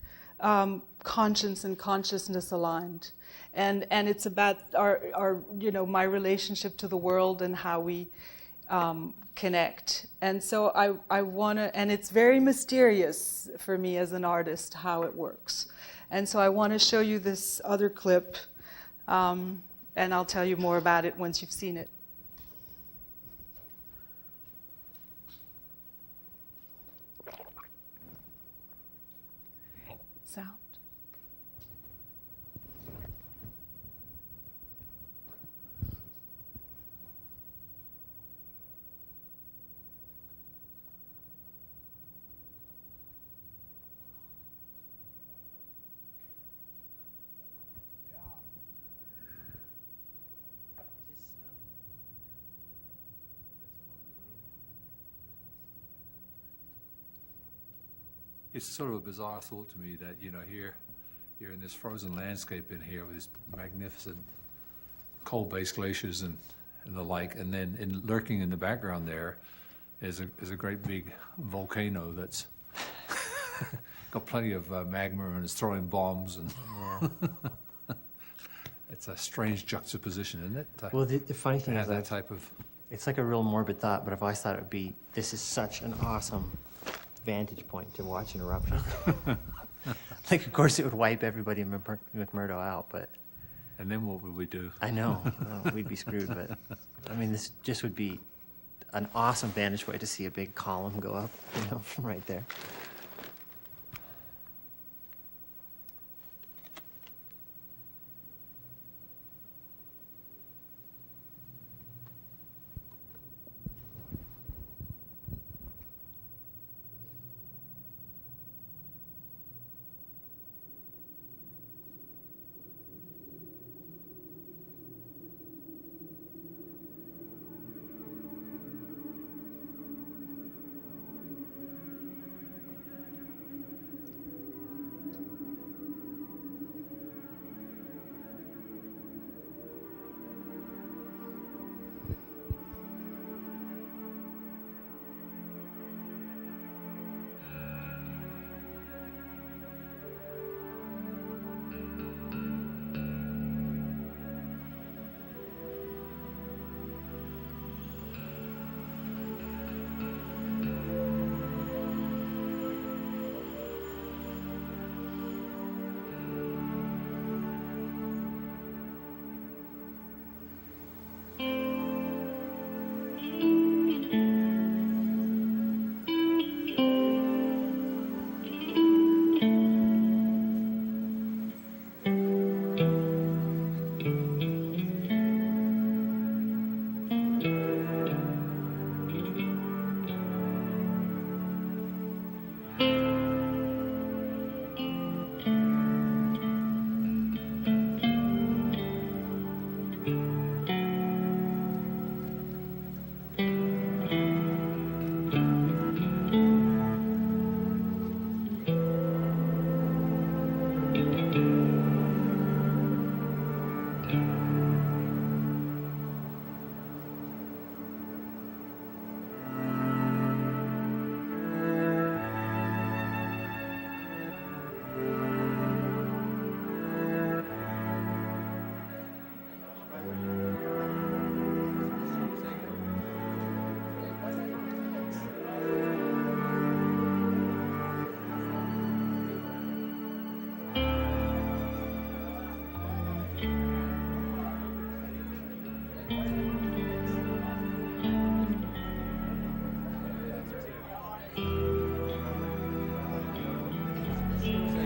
conscience and consciousness aligned, and it's about our you know, my relationship to the world and how we connect. And so I want to, and it's very mysterious for me as an artist how it works. And so I want to show you this other clip, and I'll tell you more about it once you've seen it. Sound. It's sort of a bizarre thought to me that, you know, here you're in this frozen landscape in here with these magnificent coal-based glaciers and the like, and then lurking in the background there is a great big volcano that's got plenty of magma and is throwing bombs, and it's a strange juxtaposition, isn't it? Well, the funny thing is that type of, it's like a real morbid thought, but I've always thought it would be, this is such an awesome vantage point to watch an eruption. Like, of course, it would wipe everybody in McMurdo out, but... And then what would we do? I know, we'd be screwed, but, I mean, this just would be an awesome vantage point to see a big column go up, you know, from right there.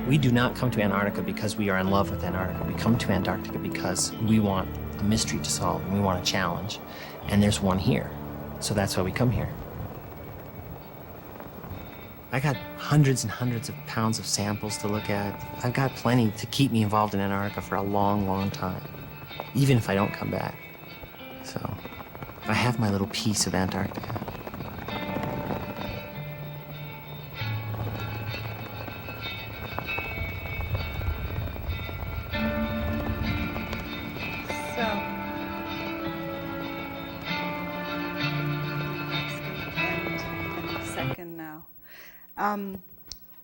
We do not come to Antarctica because we are in love with Antarctica. We come to Antarctica because we want a mystery to solve and we want a challenge. And there's one here. So that's why we come here. I got hundreds and hundreds of pounds of samples to look at. I've got plenty to keep me involved in Antarctica for a long, long time, even if I don't come back. So I have my little piece of Antarctica.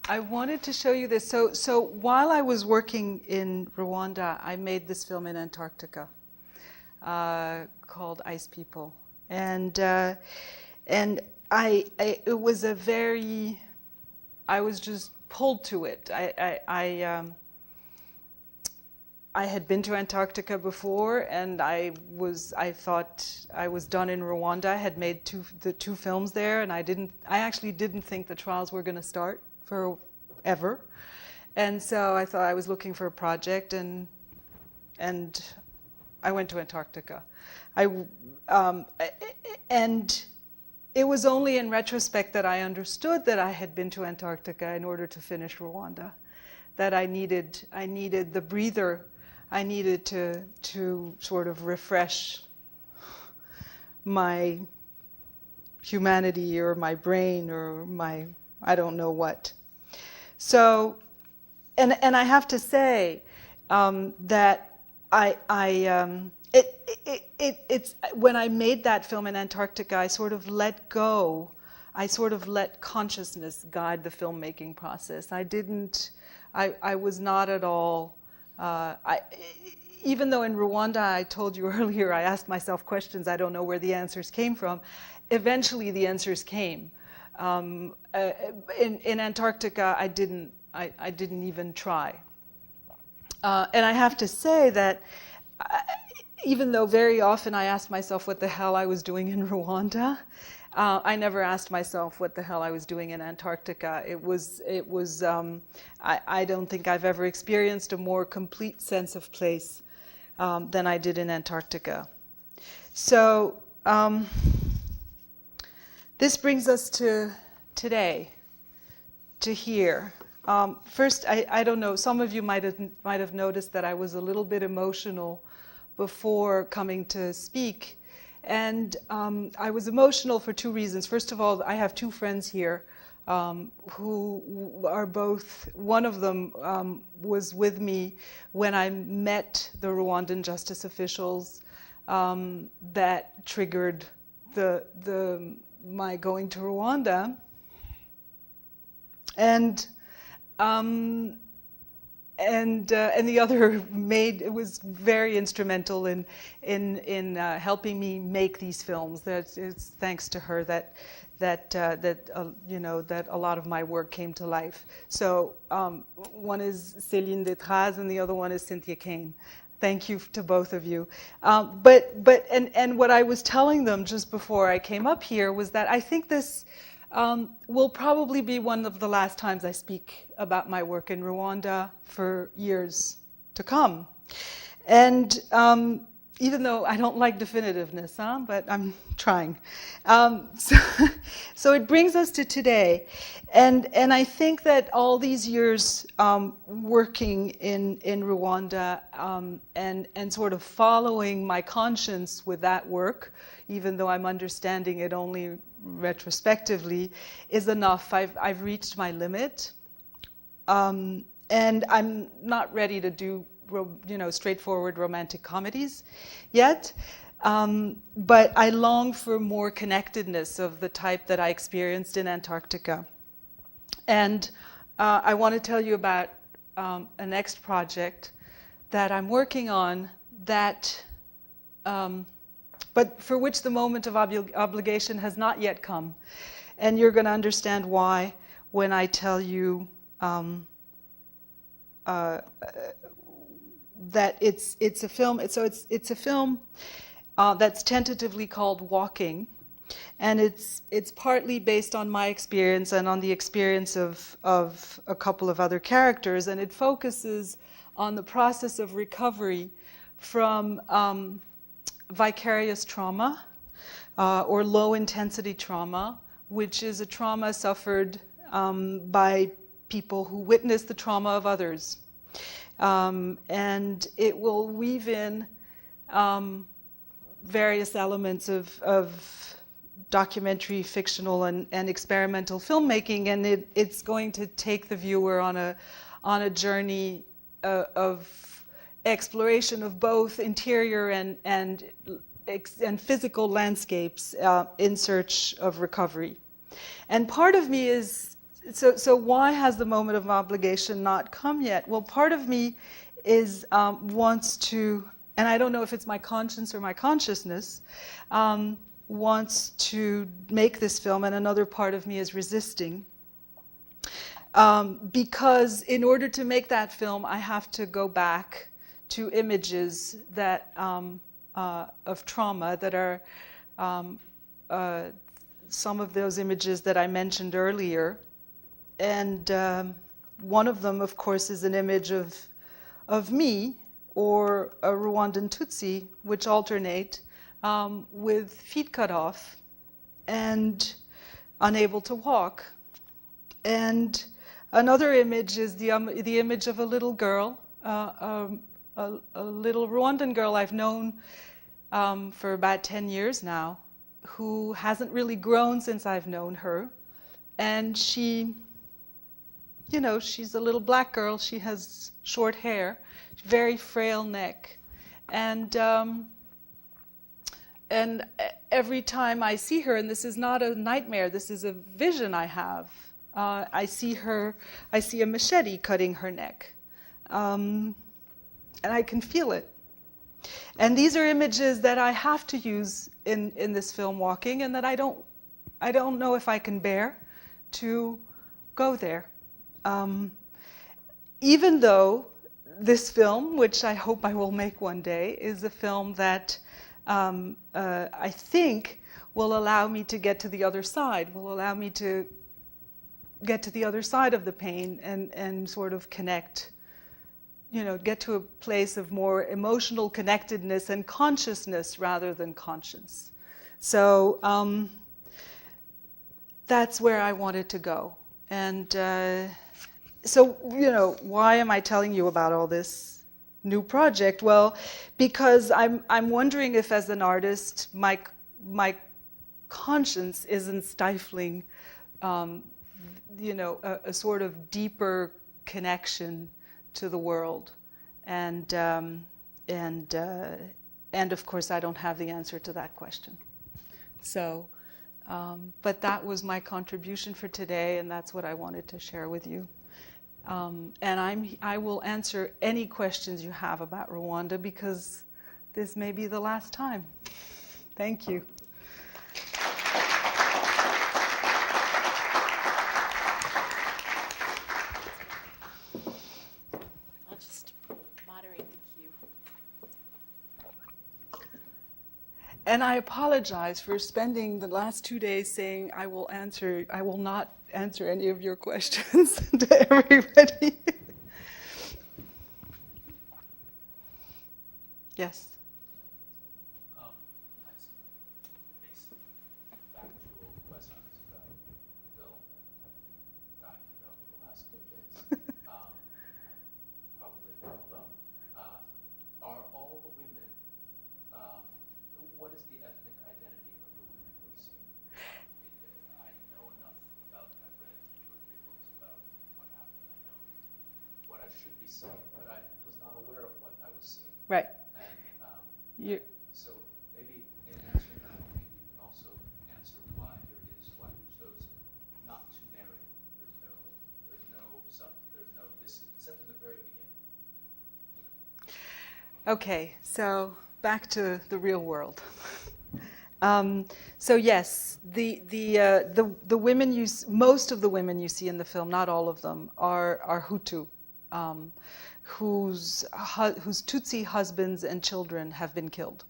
I wanted to show you this. So while I was working in Rwanda, I made this film in Antarctica called Ice People, and it was a very, I was just pulled to it. I had been to Antarctica before, and I thought I was done in Rwanda. I had made the two films there, and I actually didn't think the trials were going to start forever. And so I thought I was looking for a project, and I went to Antarctica. And it was only in retrospect that I understood that I had been to Antarctica in order to finish Rwanda, that I needed the breather. I needed to sort of refresh my humanity or my brain or my, I don't know what. So, and I have to say that it's when I made that film in Antarctica, I sort of let go. I sort of let consciousness guide the filmmaking process. I was not at all. Even though in Rwanda, I told you earlier, I asked myself questions, I don't know where the answers came from. Eventually, the answers came. In Antarctica, I didn't even try. And I have to say that even though very often I asked myself what the hell I was doing in Rwanda, I never asked myself what the hell I was doing in Antarctica. I don't think I've ever experienced a more complete sense of place than I did in Antarctica. So this brings us to today, to here. First, I don't know, some of you might have noticed that I was a little bit emotional before coming to speak. And I was emotional for two reasons. First of all, I have two friends here who are both, one of them was with me when I met the Rwandan justice officials that triggered my going to Rwanda. And the other was very instrumental in helping me make these films. It's thanks to her that a lot of my work came to life. So one is Céline Détraz and the other one is Cynthia Kane. Thank you to both of you. But what I was telling them just before I came up here was that I think this will probably be one of the last times I speak about my work in Rwanda for years to come. And even though I don't like definitiveness, but I'm trying. So it brings us to today. And I think that all these years working in Rwanda and sort of following my conscience with that work, even though I'm understanding it only retrospectively, is enough. I've reached my limit. And I'm not ready to do straightforward romantic comedies yet. But I long for more connectedness of the type that I experienced in Antarctica. And I want to tell you about a next project that I'm working on that, but for which the moment of obligation has not yet come. And you're going to understand why when I tell you that it's a film. So it's a film that's tentatively called Walking, and it's partly based on my experience and on the experience of a couple of other characters, and it focuses on the process of recovery from vicarious trauma or low intensity trauma, which is a trauma suffered by people who witness the trauma of others. And it will weave in various elements of documentary, fictional, and experimental filmmaking, and it's going to take the viewer on a journey of exploration of both interior and physical landscapes in search of recovery. And part of me is, so why has the moment of obligation not come yet? Well, part of me is wants to, and I don't know if it's my conscience or my consciousness, wants to make this film, and another part of me is resisting. Because in order to make that film, I have to go back to images that of trauma that are some of those images that I mentioned earlier. And one of them, of course, is an image of me or a Rwandan Tutsi, which alternate with feet cut off and unable to walk. And another image is the image of a little girl, a little Rwandan girl I've known for about 10 years now, who hasn't really grown since I've known her. And she, she's a little black girl. She has short hair, very frail neck. And every time I see her, and this is not a nightmare, this is a vision I have, I see a machete cutting her neck. And I can feel it. And these are images that I have to use in this film Walking, and that I don't know if I can bear to go there. Even though this film, which I hope I will make one day, is a film that I think will allow me to get to the other side, will allow me to get to the other side of the pain and sort of connect, get to a place of more emotional connectedness and consciousness rather than conscience. So that's where I wanted to go. And so, why am I telling you about all this new project? Well, because I'm wondering if, as an artist, my conscience isn't stifling, a sort of deeper connection to the world, and of course, I don't have the answer to that question. So, but that was my contribution for today, and that's what I wanted to share with you. And I will answer any questions you have about Rwanda, because this may be the last time. Thank you. I'll just moderate the queue. And I apologize for spending the last 2 days saying I will not answer any of your questions to everybody. Yes. I have some basic factual questions about the film that I've been dying to know for the last 2 days. Probably well done. Are all the women, what is the ethnic identity of the women we're seeing? I know enough about, I've read 2 or 3 books about what happened. I know what I should be seeing, but I was not aware of what Right. And so maybe in answering that, maybe you can also answer why you chose not to narrate. There's no this, except in the very beginning. Okay, so back to the real world. So yes, the women most of the women you see in the film, not all of them, are Hutu, whose Tutsi husbands and children have been killed.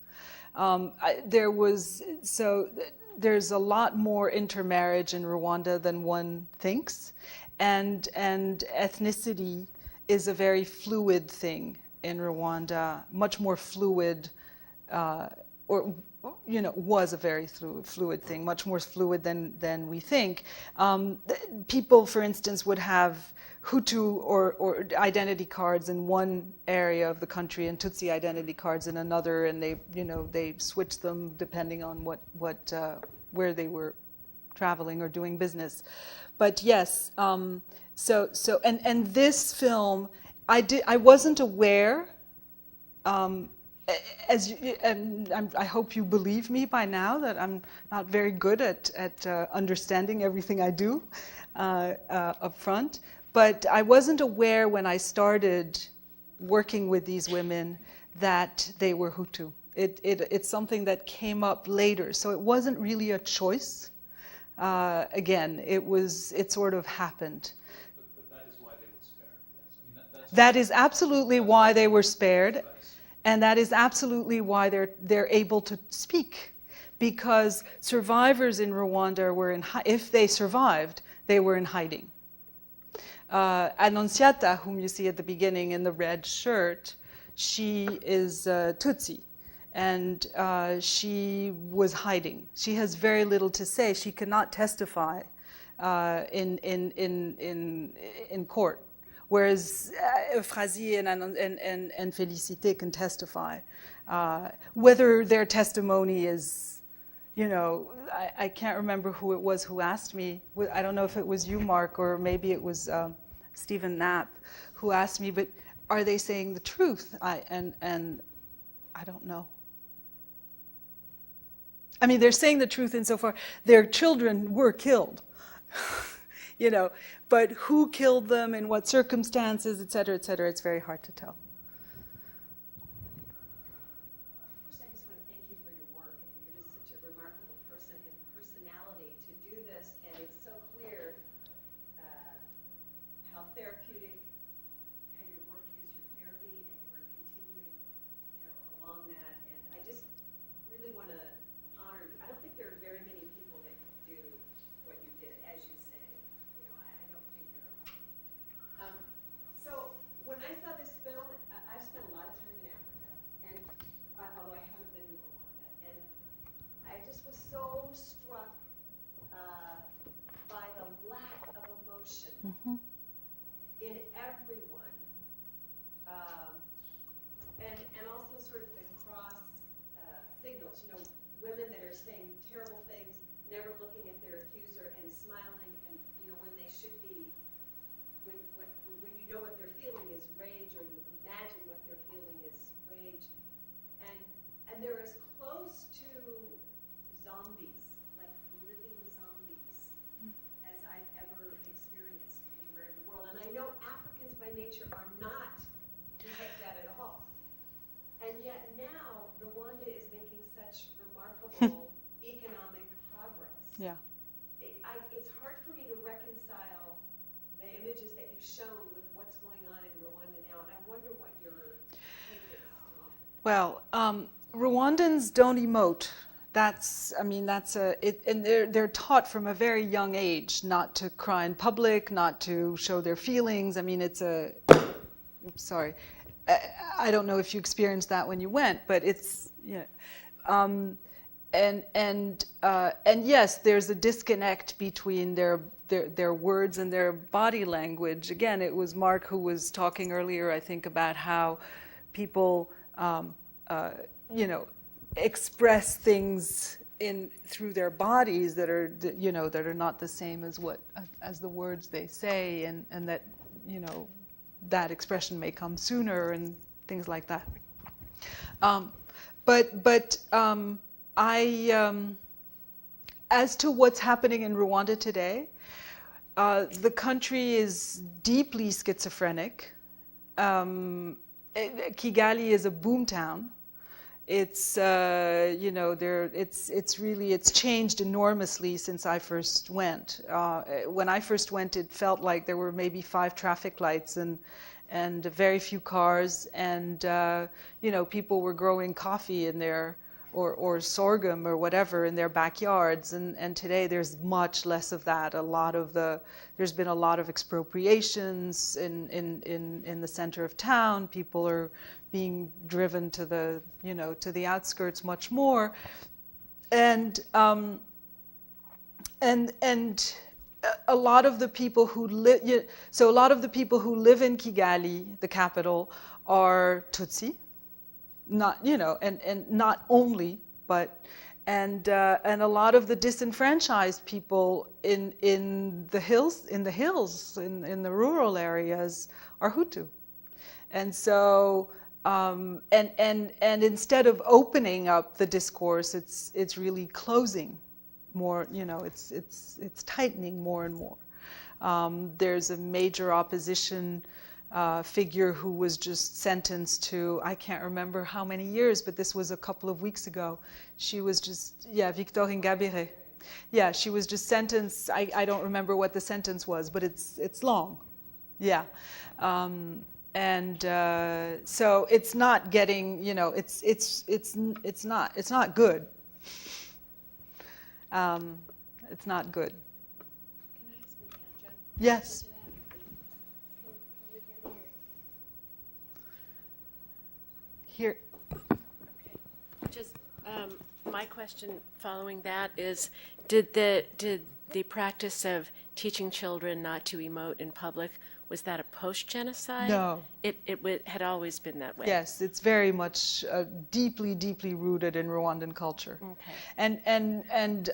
There's a lot more intermarriage in Rwanda than one thinks, and ethnicity is a very fluid thing in Rwanda, much more fluid, was a very fluid thing, much more fluid than we think. People, for instance, would have Hutu or identity cards in one area of the country and Tutsi identity cards in another, and they switch them depending on where they were traveling or doing business. But yes, and this film, I wasn't aware. I hope you believe me by now that I'm not very good at understanding everything I do up front. But I wasn't aware when I started working with these women that they were Hutu. It's something that came up later, so it wasn't really a choice. Again, it sort of happened. But that is why they were spared. Yes, I mean that is absolutely why they were spared. And that is absolutely why they're able to speak, because survivors in Rwanda were if they survived, they were in hiding. Annunziata, whom you see at the beginning in the red shirt, she is Tutsi, and she was hiding. She has very little to say. She cannot testify in court. Whereas Euphrasie and Félicité can testify. Whether their testimony is, I can't remember who it was who asked me. I don't know if it was you, Mark, or maybe it was Stephen Knapp who asked me, but are they saying the truth? And I don't know. I mean, they're saying the truth insofar their children were killed. But who killed them, in what circumstances, et cetera, it's very hard to tell. First, I just want to thank you for your work. You're just such a remarkable person and personality to do this, and it's so clear how therapeutic, how your work is your therapy, and you are continuing, along that. And I just really want to honor you. I don't think there are very many people that could do what you did, as you say. I don't think there are a lot. So when I saw this film, I've spent a lot of time in Africa, and although I haven't been to Rwanda, and I just was so struck by the lack of emotion in everyone, and also sort of the cross signals. Women that are saying terrible things, never looking at their accuser and smiling, and when they should be, when you know what they're feeling is rage, or you imagine what they're feeling is rage, and they're as close to zombies, like living zombies, as I've ever experienced anywhere in the world. And I know Africans by nature are not like that at all. And yet now Rwanda is making such remarkable economic progress. Yeah. It's hard for me to reconcile the images that you've shown with what's going on in Rwanda now, and I wonder what your take is on that. Well, Rwandans don't emote. And they're taught from a very young age not to cry in public, not to show their feelings. I mean, sorry. I don't know if you experienced that when you went, but it's, and yes, there's a disconnect between their words and their body language. Again, it was Mark who was talking earlier, I think, about how people, express things through their bodies that are not the same as the words they say, and that that expression may come sooner and things like that. As to what's happening in Rwanda today, the country is deeply schizophrenic. Kigali is a boomtown. It's it's changed enormously since I first went. When I first went, it felt like there were maybe 5 traffic lights and very few cars, and people were growing coffee in their or sorghum or whatever in their backyards, and today there's much less of that. There's been a lot of expropriations in the center of town. People are being driven to the outskirts much more, and a lot of the people who live in Kigali, the capital, are Tutsi. Not and not only, but and a lot of the disenfranchised people in the hills in the rural areas are Hutu, and so and instead of opening up the discourse, it's really closing more. It's tightening more and more. There's a major opposition figure who was just sentenced to, I can't remember how many years, but this was a couple of weeks ago. She was just, Victorine Ingabire. Yeah, she was just sentenced. I don't remember what the sentence was, but it's long. Yeah. So it's not getting, it's not good. It's not good. Can I ask an adjunct? Yes. Here. Okay. Just my question following that is, did the practice of teaching children not to emote in public, was that a post-genocide? No. It had always been that way. Yes, it's very much deeply, deeply rooted in Rwandan culture. Okay. And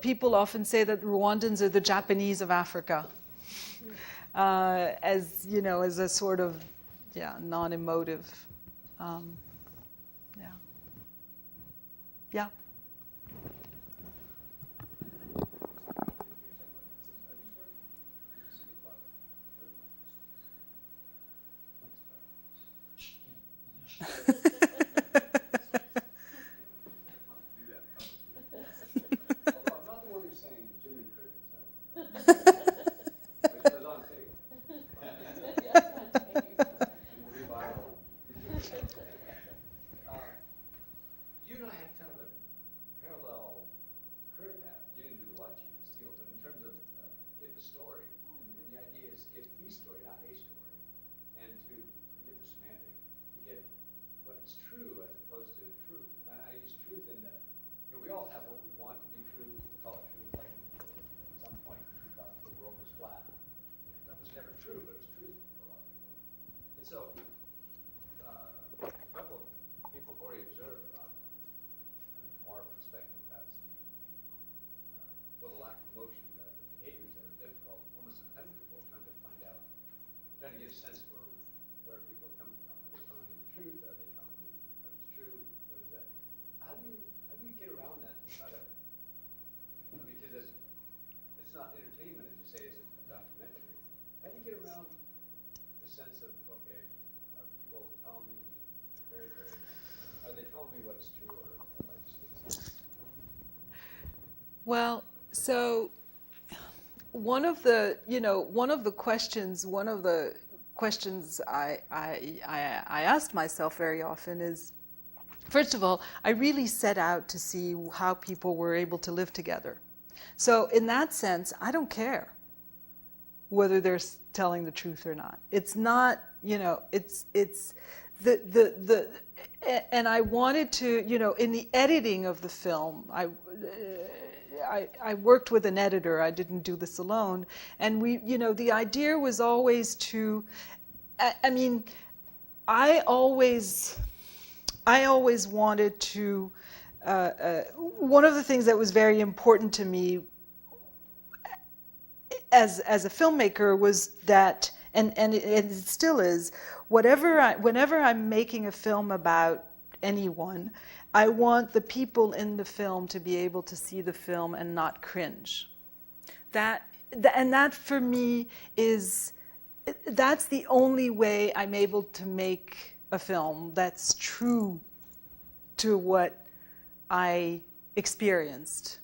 people often say that Rwandans are the Japanese of Africa, as a sort of non-emotive. Yeah. You and I had kind of a parallel career path. You didn't do the YG and Steel, but in terms of get the story, and the idea is get the story, not a story, and to get the semantic, to get what is true as opposed to truth. And I use truth in that we all have what we want to be true. We call it truth. Like at some point we thought the world was flat. That was never true, but it was truth for a lot of people. And so a couple of people have already observed about, from our perspective, perhaps the lack of emotion, the behaviors that are difficult, almost impenetrable, trying to get a sense for where people are coming from. Are they telling you the truth? Are they telling you what is true? What is that? How do you get around that? Because it's not entertainment, as you say, it's a documentary. How do you get around the sense of, okay, are people telling me are they telling me what is true, or am I just doing something? Well, so one of the questions I asked myself very often is, first of all, I really set out to see how people were able to live together. So in that sense, I don't care whether they're telling the truth or not. It's not, it's and I wanted to, in the editing of the film, I worked with an editor. I didn't do this alone. And the idea was always to, I always wanted to, one of the things that was very important to me as a filmmaker was that, and it still is, whenever I'm making a film about anyone, I want the people in the film to be able to see the film and not cringe. And that for me that's the only way I'm able to make a film that's true to what I experienced.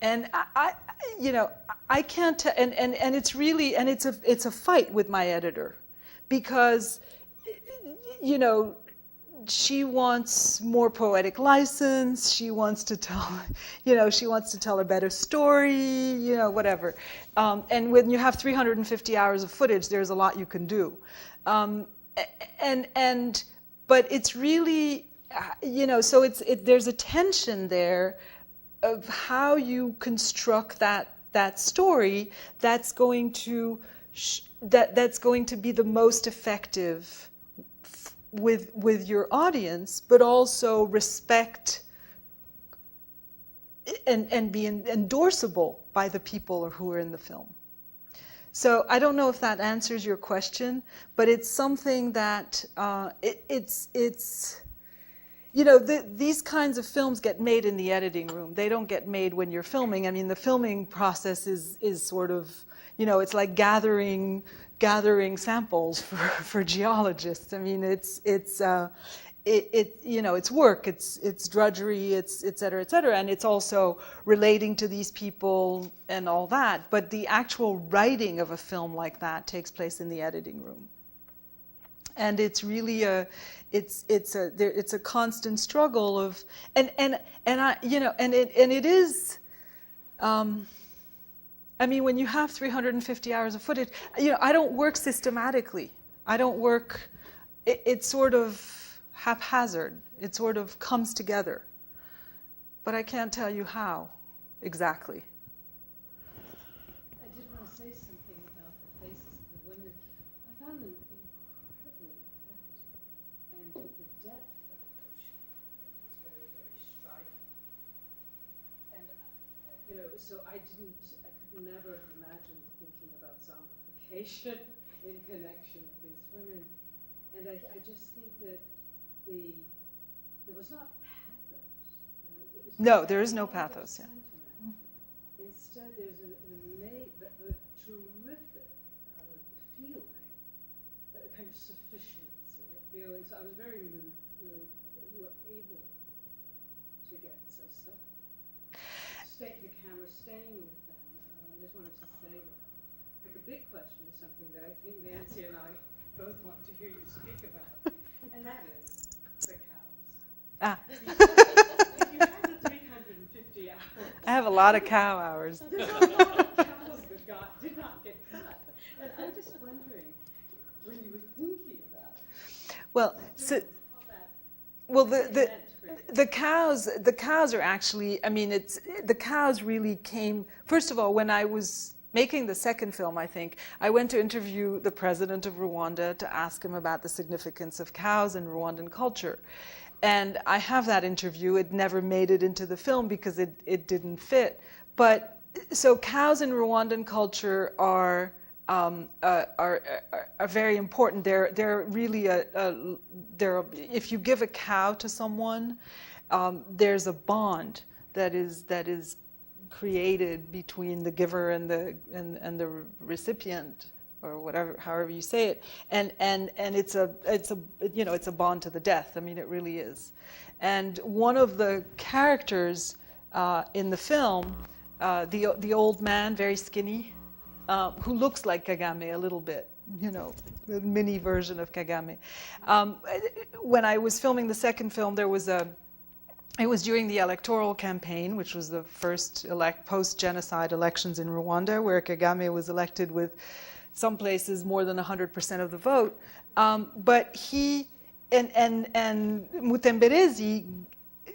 And I can't, and it's really, and it's a fight with my editor, because, she wants more poetic license. She wants to tell, she wants to tell a better story, whatever. And when you have 350 hours of footage, there's a lot you can do. But it's really, so there's a tension there of how you construct that story that's going to be the most effective with your audience, but also respect and be endorsable by the people who are in the film. So I don't know if that answers your question, but it's something that these kinds of films get made in the editing room. They don't get made when you're filming. I mean, the filming process is sort of, it's like gathering samples for geologists. I mean, it's work, it's drudgery, it's et cetera, and it's also relating to these people and all that. But the actual writing of a film like that takes place in the editing room, and it's really it's a constant struggle of and it is. I mean, when you have 350 hours of footage, I don't work systematically. I don't work, it's sort of haphazard. It sort of comes together. But I can't tell you how exactly. I did want to say something about the faces of the women. I found them incredibly effective. And the depth of emotion was very, very striking. And, so I could never have imagined thinking about zombification in connection with these women. And I just think that there was not pathos. No, there is no pathos. Yeah. Instead, there's a terrific feeling, a kind of sufficiency of feeling. So I was very moved, really, that you were able to get so subtle. The camera staying with them. I just wanted to say that. But the big question is something that I think Nancy and I both want to hear you speak about, and that is the cows. If you had the 350 hours. I have a lot of cow hours. There's a lot of cows that did not get cut. And I'm just wondering, when you were thinking about it. Well, the cows are actually, I mean, the cows really came, first of all, when I was making the second film, I think, I went to interview the president of Rwanda to ask him about the significance of cows in Rwandan culture. And I have that interview. It never made it into the film because it didn't fit. But so cows in Rwandan culture are very important. They're really if you give a cow to someone, there's a bond that is created between the giver and the recipient, or whatever, however you say it, and it's a bond to the death. I mean, it really is. And one of the characters in the film, the old man, very skinny, who looks like Kagame a little bit, the mini version of Kagame. When I was filming the second film, it was during the electoral campaign, which was the first post-genocide elections in Rwanda, where Kagame was elected with some places more than 100% of the vote. But he and Mutemberezi,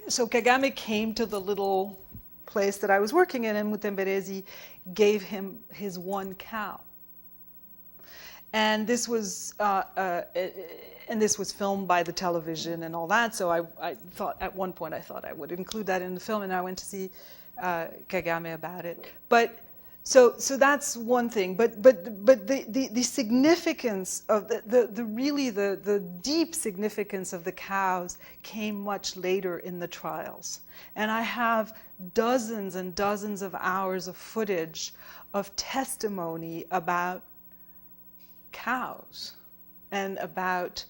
so Kagame came to the little place that I was working in, and Mutemberezi gave him his one cow. And this was filmed by the television and all that. So I thought at one point I would include that in the film, and I went to see Kagame about it. But So that's one thing, but the significance of the deep significance of the cows came much later in the trials. And I have dozens and dozens of hours of footage of testimony about cows and about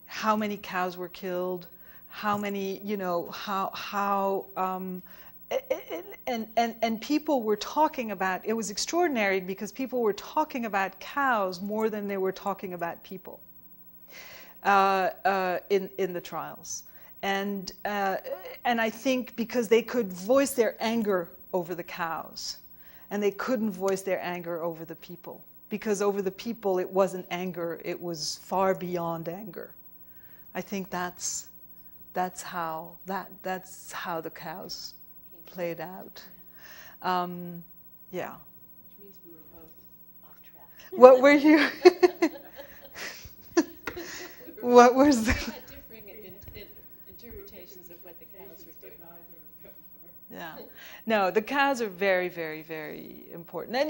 how many cows were killed, how many, and people were talking about, it was extraordinary because people were talking about cows more than they were talking about people in the trials. And I think because they could voice their anger over the cows, and they couldn't voice their anger over the people. Because over the people, it wasn't anger, it was far beyond anger. I think that's how the cows played out. Yeah. Which means we were both off track. What were you? What was the? We had differing interpretations of what the cows were doing. Yeah. No, the cows are very, very, very important. And,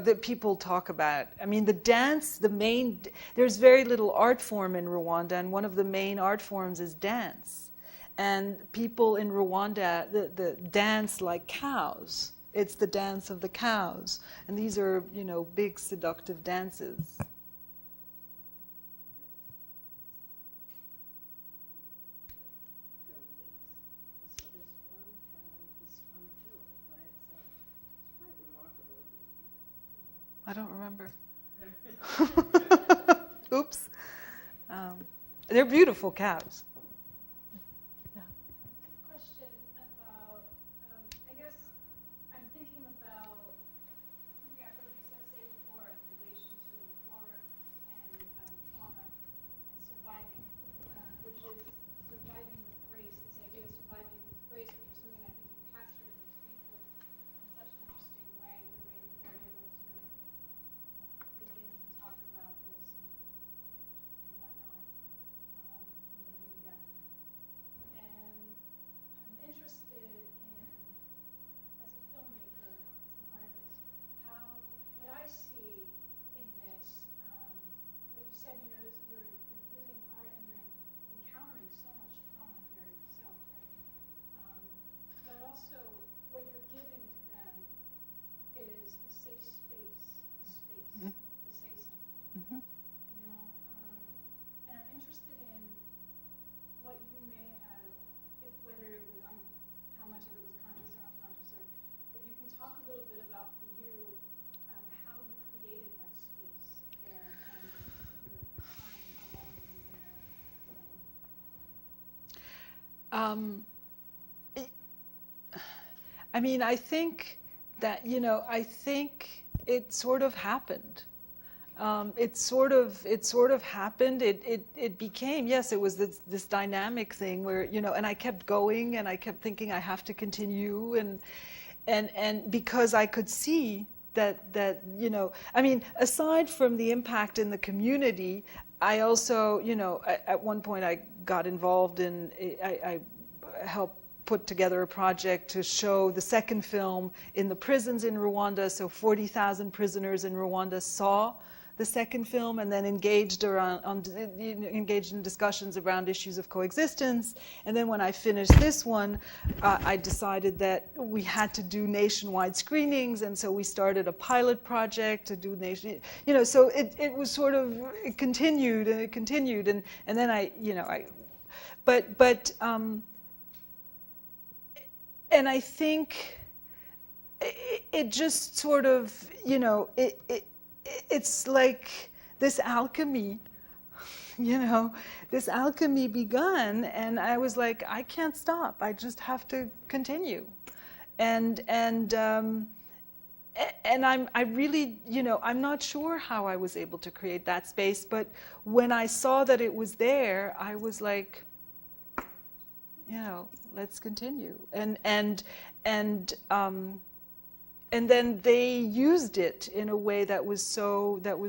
the people talk about, I mean, the dance, there's very little art form in Rwanda, and one of the main art forms is dance. And people in Rwanda, the dance like cows. It's the dance of the cows. And these are, big seductive dances. I don't remember. Oops. They're beautiful cows. Yeah. Question about, I guess I'm thinking about something I've heard you say before in relation to war and trauma and surviving, which is surviving with grace, this idea of surviving with grace, which is something I think you captured in these people in such an interesting way, the way that they're able to begin to talk about this and whatnot, living together. And I'm interested in, as a filmmaker, as an artist, what I see in this, what you said, you're using art and you're encountering so much trauma here yourself, right? But also, what you're giving to them is a safe space, to say something. And I'm interested in what you may have, whether it was, how much of it was conscious or unconscious, or if you can talk a little bit about for you how you created that space there and your time, how long were you there? I mean, I think that, I think it sort of happened. It sort of happened. It became, yes, it was this dynamic thing where, and I kept going and I kept thinking I have to continue and because I could see that I mean, aside from the impact in the community, I also, at one point I got involved in, I helped put together a project to show the second film in the prisons in Rwanda. So 40,000 prisoners in Rwanda saw the second film and then engaged in discussions around issues of coexistence. And then when I finished this one, I decided that we had to do nationwide screenings, and so we started a pilot project to do so it was sort of, it continued and it continued, and then and I think it just sort of, it's like this alchemy, this alchemy begun, and I was like, I can't stop. I just have to continue, and I really, I'm not sure how I was able to create that space, but when I saw that it was there, I was like, let's continue, and then they used it in a way that was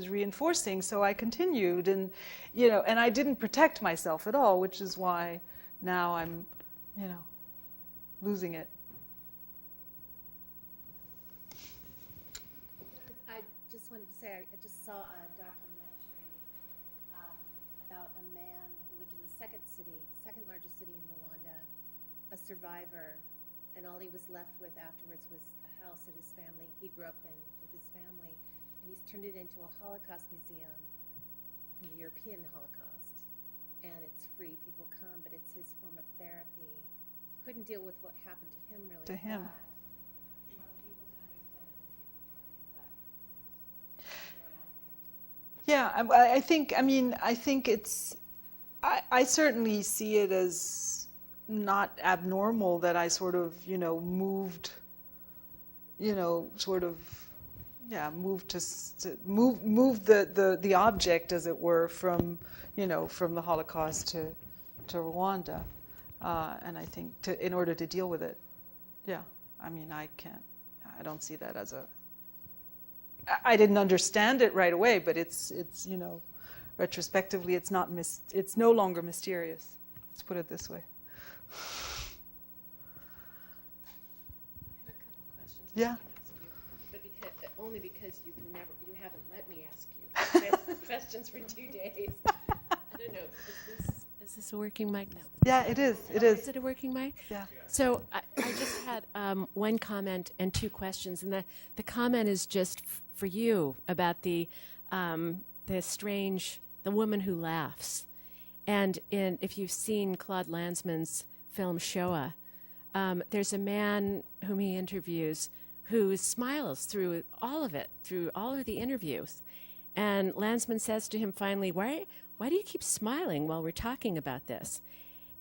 reinforcing. So I continued, and and I didn't protect myself at all, which is why now I'm, losing it. wanted to say, I just saw a documentary about a man who lived in the second largest city in Rwanda, a survivor, and all he was left with afterwards was a house that his family, he grew up in with his family, and he's turned it into a Holocaust museum from the European Holocaust. And it's free, people come, but it's his form of therapy. He couldn't deal with what happened to him really. To him. but he wants people to understand it in different ways. Yeah, I think it's, I certainly see it as not abnormal that I sort of, moved, moved to move the object, as it were, from the Holocaust to Rwanda, and I think in order to deal with it, I don't see that as I didn't understand it right away, but it's retrospectively, it's no longer mysterious. Let's put it this way. I have a couple questions. Yeah. But only because you haven't let me ask you questions for 2 days. I don't know. Is this a working mic? No. Yeah, it is. It is. Is it a working mic? Yeah. So I just had one comment and 2 questions, and the comment is just for you about the woman who laughs, and if you've seen Claude Lanzmann's film Shoah, there's a man whom he interviews who smiles through all of it, through all of the interviews, and Lanzmann says to him finally, "Why do you keep smiling while we're talking about this?"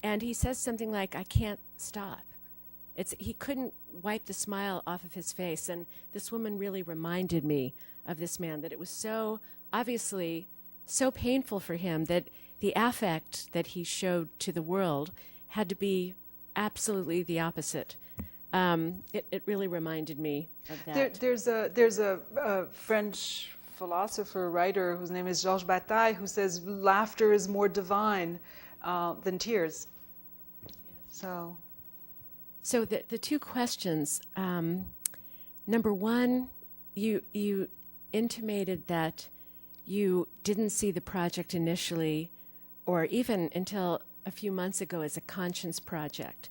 And he says something like, "I can't stop." He couldn't wipe the smile off of his face. And this woman really reminded me of this man, that it was so obviously so painful for him that the affect that he showed to the world had to be absolutely the opposite. It really reminded me of that. There's a French philosopher, writer, whose name is Georges Bataille, who says laughter is more divine than tears. Yes. So the 2 questions. Number one, you intimated that you didn't see the project initially, or even until a few months ago, as a conscience project.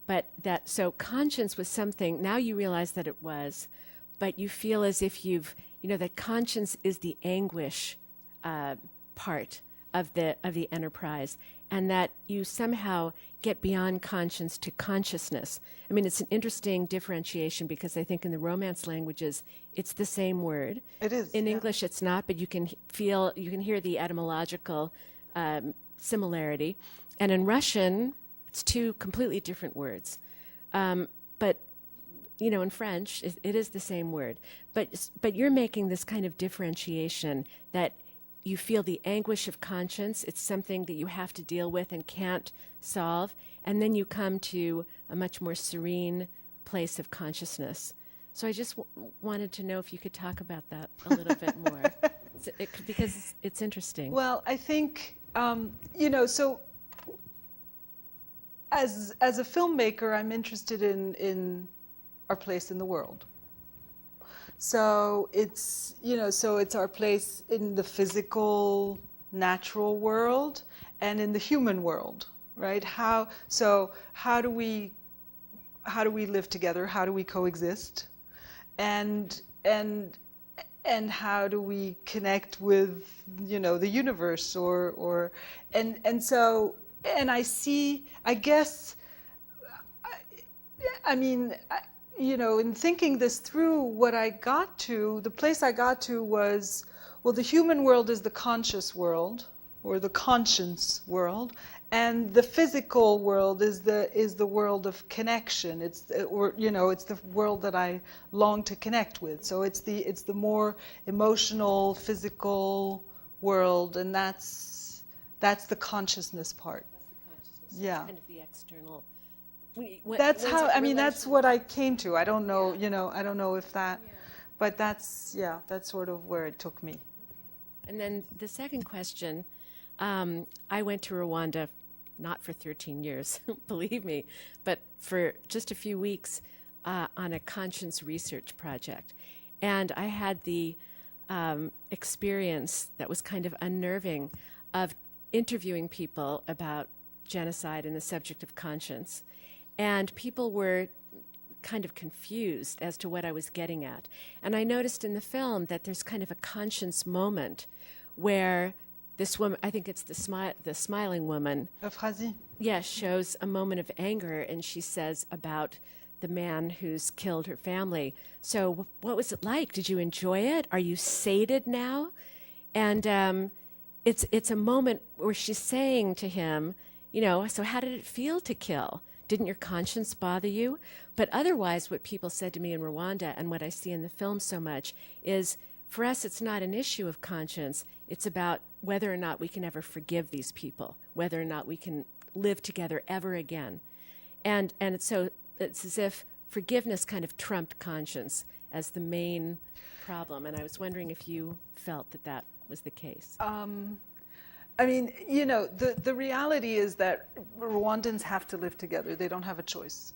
But so conscience was something, now you realize that it was, but you feel as if that conscience is the anguish part of the enterprise, and that you somehow get beyond conscience to consciousness. I mean, it's an interesting differentiation, because I think in the Romance languages, it's the same word. It is. In English, it's not, but you can hear the etymological similarity. And in Russian, it's 2 completely different words. But in French, it is the same word. But you're making this kind of differentiation that you feel the anguish of conscience. It's something that you have to deal with and can't solve. And then you come to a much more serene place of consciousness. So I just wanted to know if you could talk about that a little bit more, because it's interesting. Well, I think, so as a filmmaker, I'm interested in our place in the world. So it's our place in the physical, natural world and in the human world, right? How do we live together? How do we coexist? And how do we connect with the universe and I see, I guess, in thinking this through, the place I got to was, well, the human world is the conscious world, or the conscience world, and the physical world is the world of connection. It's the world that I long to connect with. So it's the more emotional, physical world, and that's the consciousness part. That's the consciousness. Yeah. It's kind of the external. That's what I came to. I don't know, I don't know if that, but that's sort of where it took me. And then the second question, I went to Rwanda, not for 13 years, believe me, but for just a few weeks on a conscience research project. And I had the experience that was kind of unnerving of interviewing people about genocide and the subject of conscience. And people were kind of confused as to what I was getting at. And I noticed in the film that there's kind of a conscience moment where this woman, I think it's the smiling woman, Euphrasie. yes, shows a moment of anger, and she says about the man who's killed her family. So what was it like? Did you enjoy it? Are you sated now? And it's a moment where she's saying to him, you know, so how did it feel to kill? Didn't your conscience bother you? But otherwise, what people said to me in Rwanda and what I see in the film so much is, for us, it's not an issue of conscience. It's about whether or not we can ever forgive these people, whether or not we can live together ever again. And so it's as if forgiveness kind of trumped conscience as the main problem. And I was wondering if you felt that that was the case. I mean, you know, the reality is that Rwandans have to live together. They don't have a choice.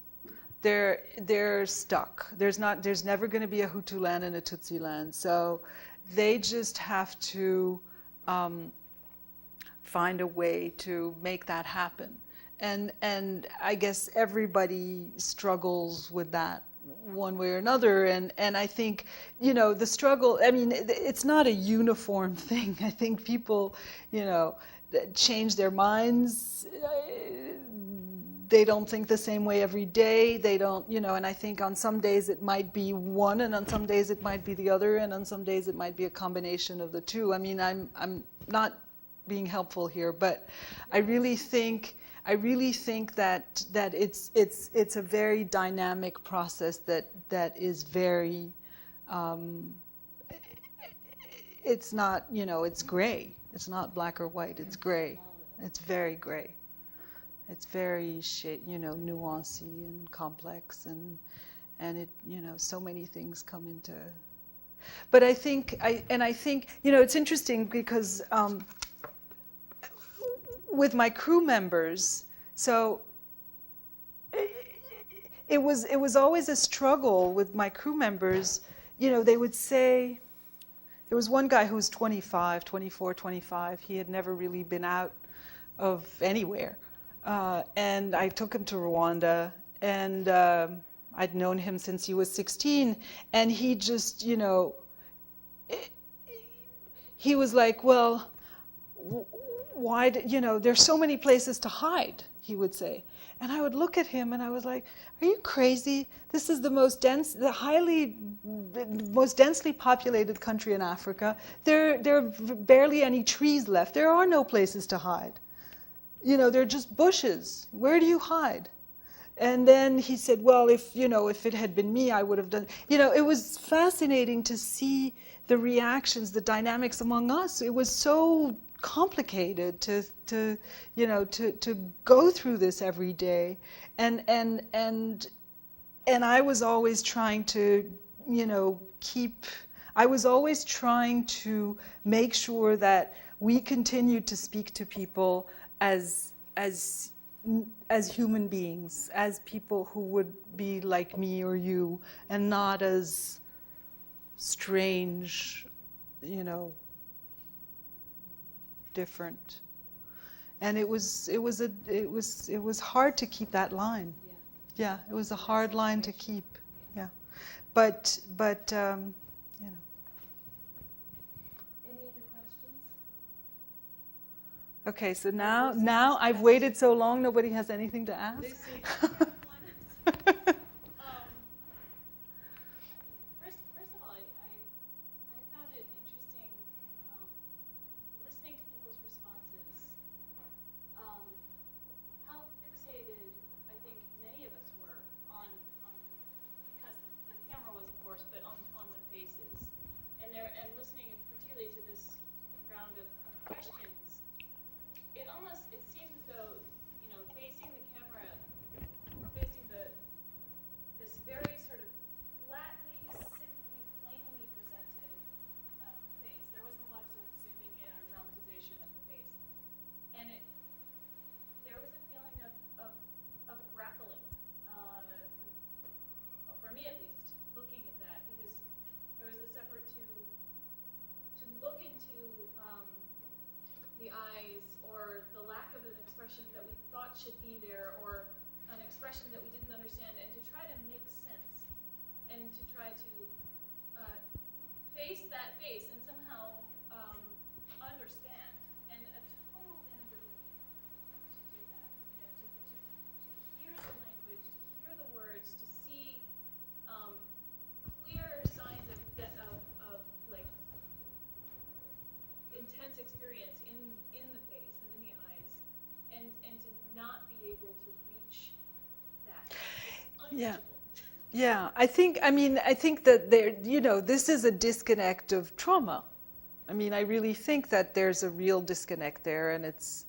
They're stuck. There's never going to be a Hutu land and a Tutsi land. So they just have to find a way to make that happen. And I guess everybody struggles with that one way or another. And I think, you know, the struggle, I mean, it's not a uniform thing. I think people, you know, change their minds. They don't think the same way every day. They don't, you know, and I think on some days it might be one, and on some days it might be the other, and on some days it might be a combination of the two. I mean, I'm not being helpful here, but I really think that it's a very dynamic process that is very, it's not, you know, it's gray. It's not black or white. It's gray. It's very gray. It's very you know, nuancy and complex, and it, you know, so many things come into. But I think you know, it's interesting because with my crew members, so it was always a struggle with my crew members. You know, they would say, there was one guy who was 24, 25. He had never really been out of anywhere. And I took him to Rwanda, and I'd known him since he was 16, and he just, you know, he was like, well, why, you know, there's so many places to hide, he would say. And I would look at him and I was like, are you crazy? This is the most most densely populated country in Africa. There are barely any trees left. There are no places to hide. You know, they're just bushes. Where do you hide? And then he said, well, if it had been me, I would have done. You know, it was fascinating to see the reactions, the dynamics among us. It was so complicated to go through this every day. And I was always trying to, you know, I was always trying to make sure that we continued to speak to people as human beings, as people who would be like me or you, and not as strange, you know, different. And it was hard to keep that line. Yeah, it was a hard line to keep. Yeah, but you know. Any other questions? Okay, so now I've waited so long, nobody has anything to ask. First of all, I found it interesting listening to people's responses, how fixated I think many of us were on because the camera was, of course, but on the faces, and listening particularly to this round of questions. It seems as though, you know, facing the camera or facing this very sort of flatly, simply, plainly presented face. There wasn't a lot of sort of zooming in or dramatization of the face, and there was a feeling of grappling, for me at least, looking at that, because there was this effort to look into the eyes or the lack of an expression that we thought should be there or an expression that we didn't understand, and to try to make sense and to try to face that face and somehow understand, and a total inability to do that. You know, to hear the language, to hear the words, to see clear signs of like intense experience in the face and in the eyes, and to not be able to reach that. It's Yeah. unreachable. Yeah, I think that there, this is a disconnect of trauma. I mean, I really think that there's a real disconnect there, and it's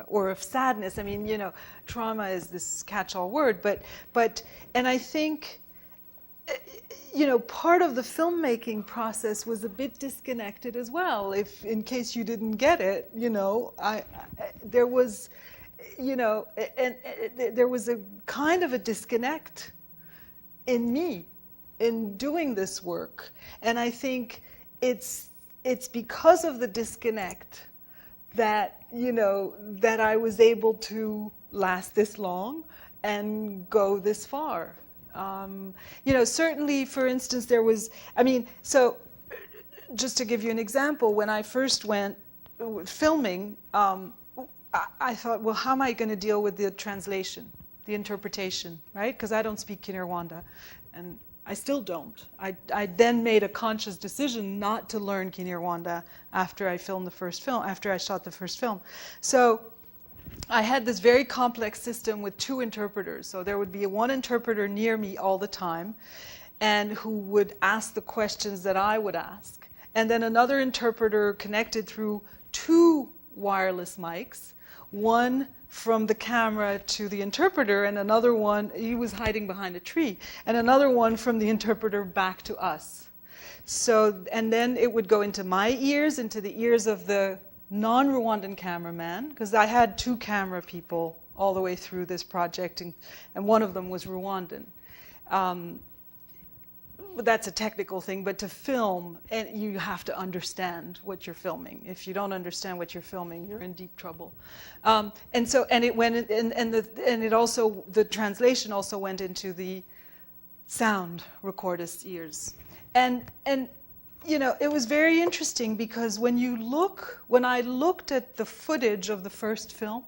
or of sadness. I mean, trauma is this catch-all word, and I think, part of the filmmaking process was a bit disconnected as well. If, in case you didn't get it, there was, and there was a kind of a disconnect in me in doing this work, and I think it's because of the disconnect that that I was able to last this long and go this far. Certainly, for instance, there was, so just to give you an example, when I first went filming, I thought, well, how am I going to deal with the translation, the interpretation, right? Because I don't speak Kinyarwanda, and I still don't. I then made a conscious decision not to learn Kinyarwanda after I filmed the first film, after I shot the first film. So I had this very complex system with 2 interpreters. So there would be one interpreter near me all the time, and who would ask the questions that I would ask. And then another interpreter connected through 2 wireless mics, one from the camera to the interpreter, and another one, he was hiding behind a tree, and another one from the interpreter back to us. So, and then it would go into my ears, into the ears of the non-Rwandan cameraman, because I had 2 camera people all the way through this project, and one of them was Rwandan. That's a technical thing, but to film, and you have to understand what you're filming. If you don't understand what you're filming, you're in deep trouble. And it went, and it also, the translation also went into the sound recordist's ears. And it was very interesting, because when I looked at the footage of the first film,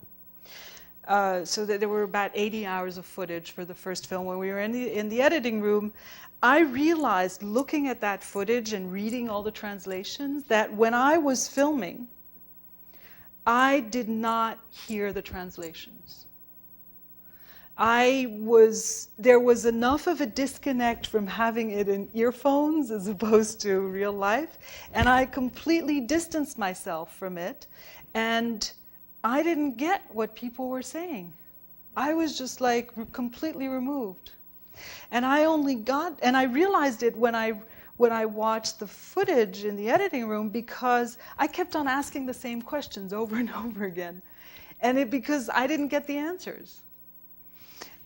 so that there were about 80 hours of footage for the first film, when we were in the editing room, I realized, looking at that footage and reading all the translations, that when I was filming, I did not hear the translations. There was enough of a disconnect from having it in earphones as opposed to real life, and I completely distanced myself from it, and I didn't get what people were saying. I was just like completely removed. And I realized it when I watched the footage in the editing room, because I kept on asking the same questions over and over again, and because I didn't get the answers.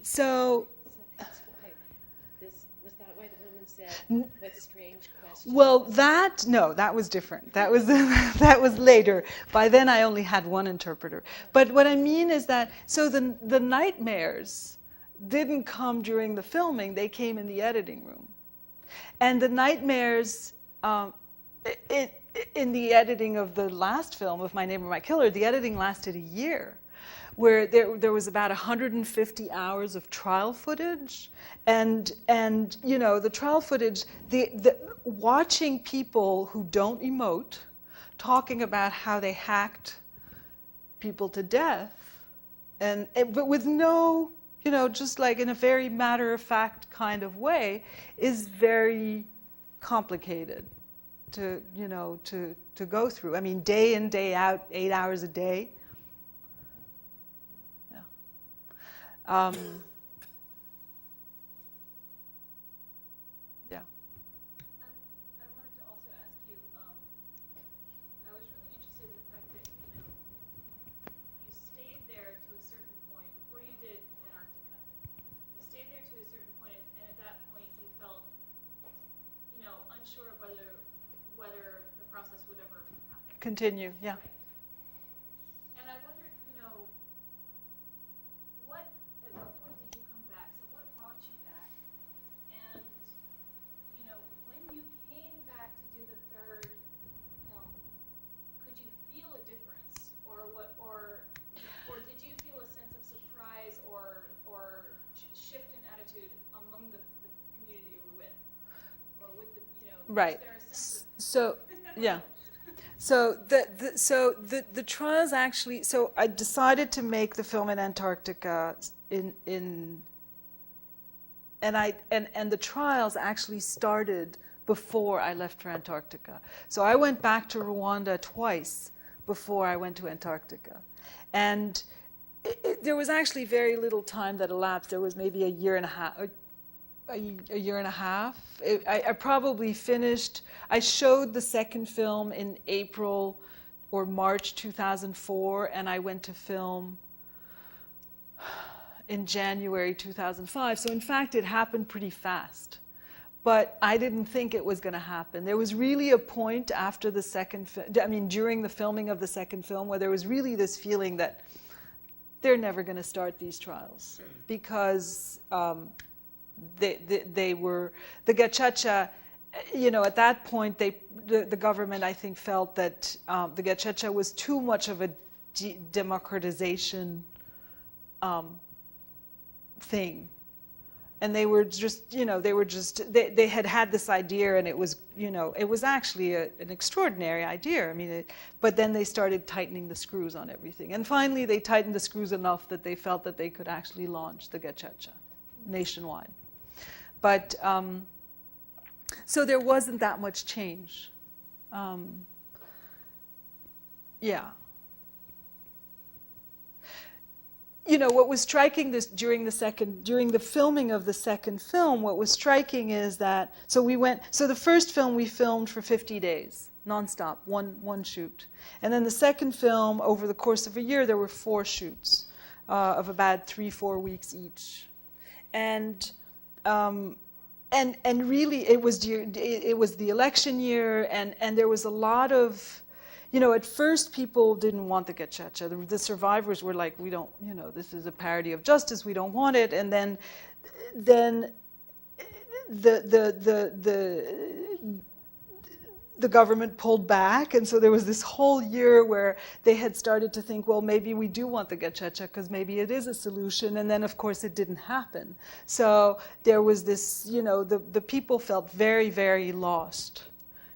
So that's why was that why the woman said, what strange question? Well, that was different. That was later. By then I only had 1 interpreter. But what I mean is that, so the nightmares didn't come during the filming, they came in the editing room. And the nightmares, in the editing of the last film, of My Neighbor, My Killer, the editing lasted a year, where there was about 150 hours of trial footage. And the trial footage, the watching people who don't emote, talking about how they hacked people to death, but with no, just like in a very matter-of-fact kind of way, is very complicated to go through. I mean, day in, day out, 8 hours a day. Yeah. Yeah. I wanted to also ask you, I was really interested in the fact that, you stayed there to a certain point before you did Antarctica. You stayed there to a certain point, and at that point you felt, unsure of whether the process would continue. Yeah. And I wondered, at what point did you come back? So what brought you back? And, when you came back to do the third film, could you feel a difference? Or did you feel a sense of surprise or shift in attitude among the community you were with? Or with the, Right. was there a sense of... So, yeah. So the trials actually. So I decided to make the film in Antarctica and the trials actually started before I left for Antarctica. So I went back to Rwanda twice before I went to Antarctica, and there was actually very little time that elapsed. There was maybe a year and a half. A year and a half. I probably finished. I showed the second film in April or March 2004, and I went to film in January 2005. So in fact, it happened pretty fast. But I didn't think it was going to happen. There was really a point after the second film, during the filming of the second film, where there was really this feeling that they're never going to start these trials because they were, the Gacaca, at that point, the government, I think, felt that the Gacaca was too much of a democratization thing. And they were just, they had this idea, and it was, it was actually an extraordinary idea. But then they started tightening the screws on everything. And finally, they tightened the screws enough that they felt that they could actually launch the Gacaca nationwide. But, so there wasn't that much change. Yeah. What was striking during the filming of the second film, what was striking is that, so the first film we filmed for 50 days, nonstop, one shoot. And then the second film, over the course of a year, there were 4 shoots of about 3-4 weeks each. And really it was the election year, and there was a lot of, at first people didn't want the Gacaca. The survivors were like, we don't, this is a parody of justice, we don't want it. And then the government pulled back, and so there was this whole year where they had started to think, well, maybe we do want the Gacaca because maybe it is a solution, and then of course it didn't happen. So there was this, the people felt very, very lost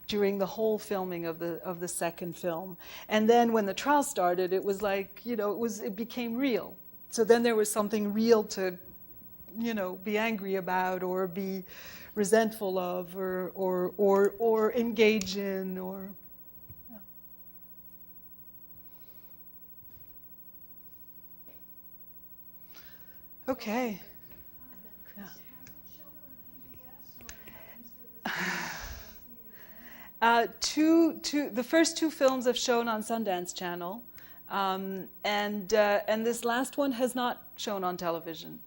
during the whole filming of the second film. And then when the trial started, it was like, it became real. So then there was something real to, be angry about or be resentful of or engage in or. Yeah. Okay. Yeah. The first 2 films have shown on Sundance Channel, and this last one has not shown on television.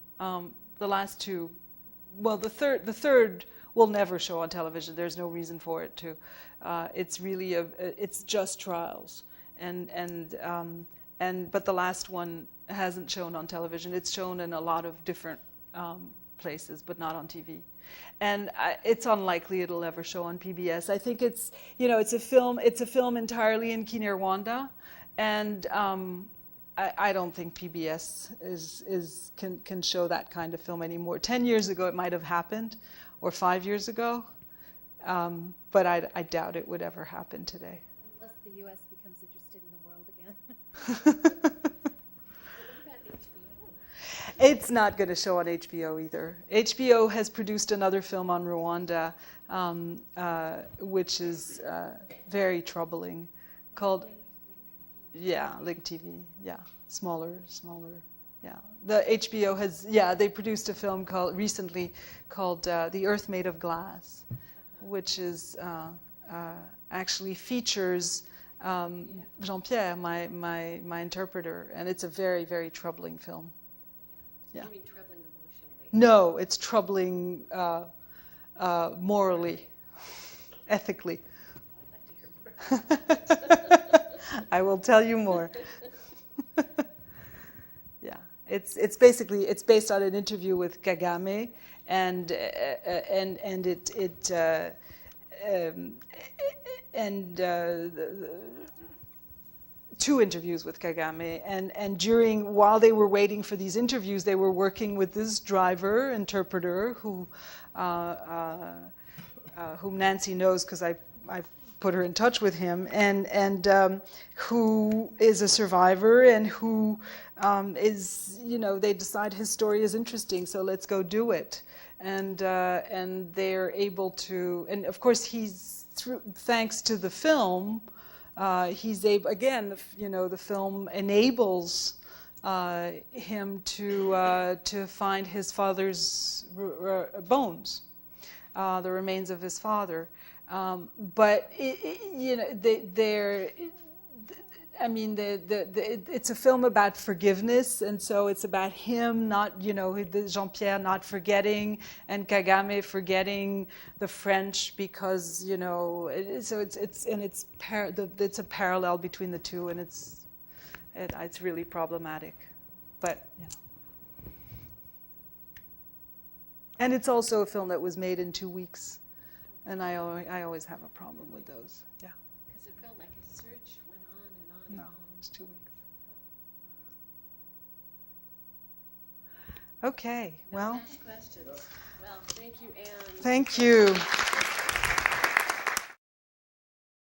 The last 2, well, the third will never show on television. There's no reason for it to. It's really it's just trials, but the last one hasn't shown on television. It's shown in a lot of different places, but not on TV. And it's unlikely it'll ever show on PBS. I think it's a film entirely in Kinyarwanda, and I don't think PBS can show that kind of film anymore. 10 years ago it might have happened, or 5 years ago, but I doubt it would ever happen today. Unless the U.S. becomes interested in the world again. It's not going to show on HBO either. HBO has produced another film on Rwanda, which is very troubling, called, Link TV, smaller, yeah. The HBO has, they produced a film recently called The Earth Made of Glass, which is actually features Jean-Pierre, my interpreter, and it's a very, very troubling film. Yeah. You mean troubling emotionally? No, it's troubling morally, ethically. I'd like to hear more. I will tell you more. Yeah, it's based on an interview with Kagame, and two interviews with Kagame, and while they were waiting for these interviews, they were working with this interpreter, whom Nancy knows because I put her in touch with him, and who is a survivor, and who is, they decide his story is interesting, so let's go do it. And they're able to, and of course thanks to the film, he's able, again, the film enables him to find his father's bones, the remains of his father. But it's a film about forgiveness, and so it's about him not, Jean-Pierre not forgetting, and Kagame forgetting the French because, so it's a parallel between the two, and it's really problematic, but and it's also a film that was made in 2 weeks, and I always have a problem with those. Yeah. Because it felt like a search went on and on. No, it was 2 weeks. Okay, well. Questions. Well, thank you, Anne. Thank you.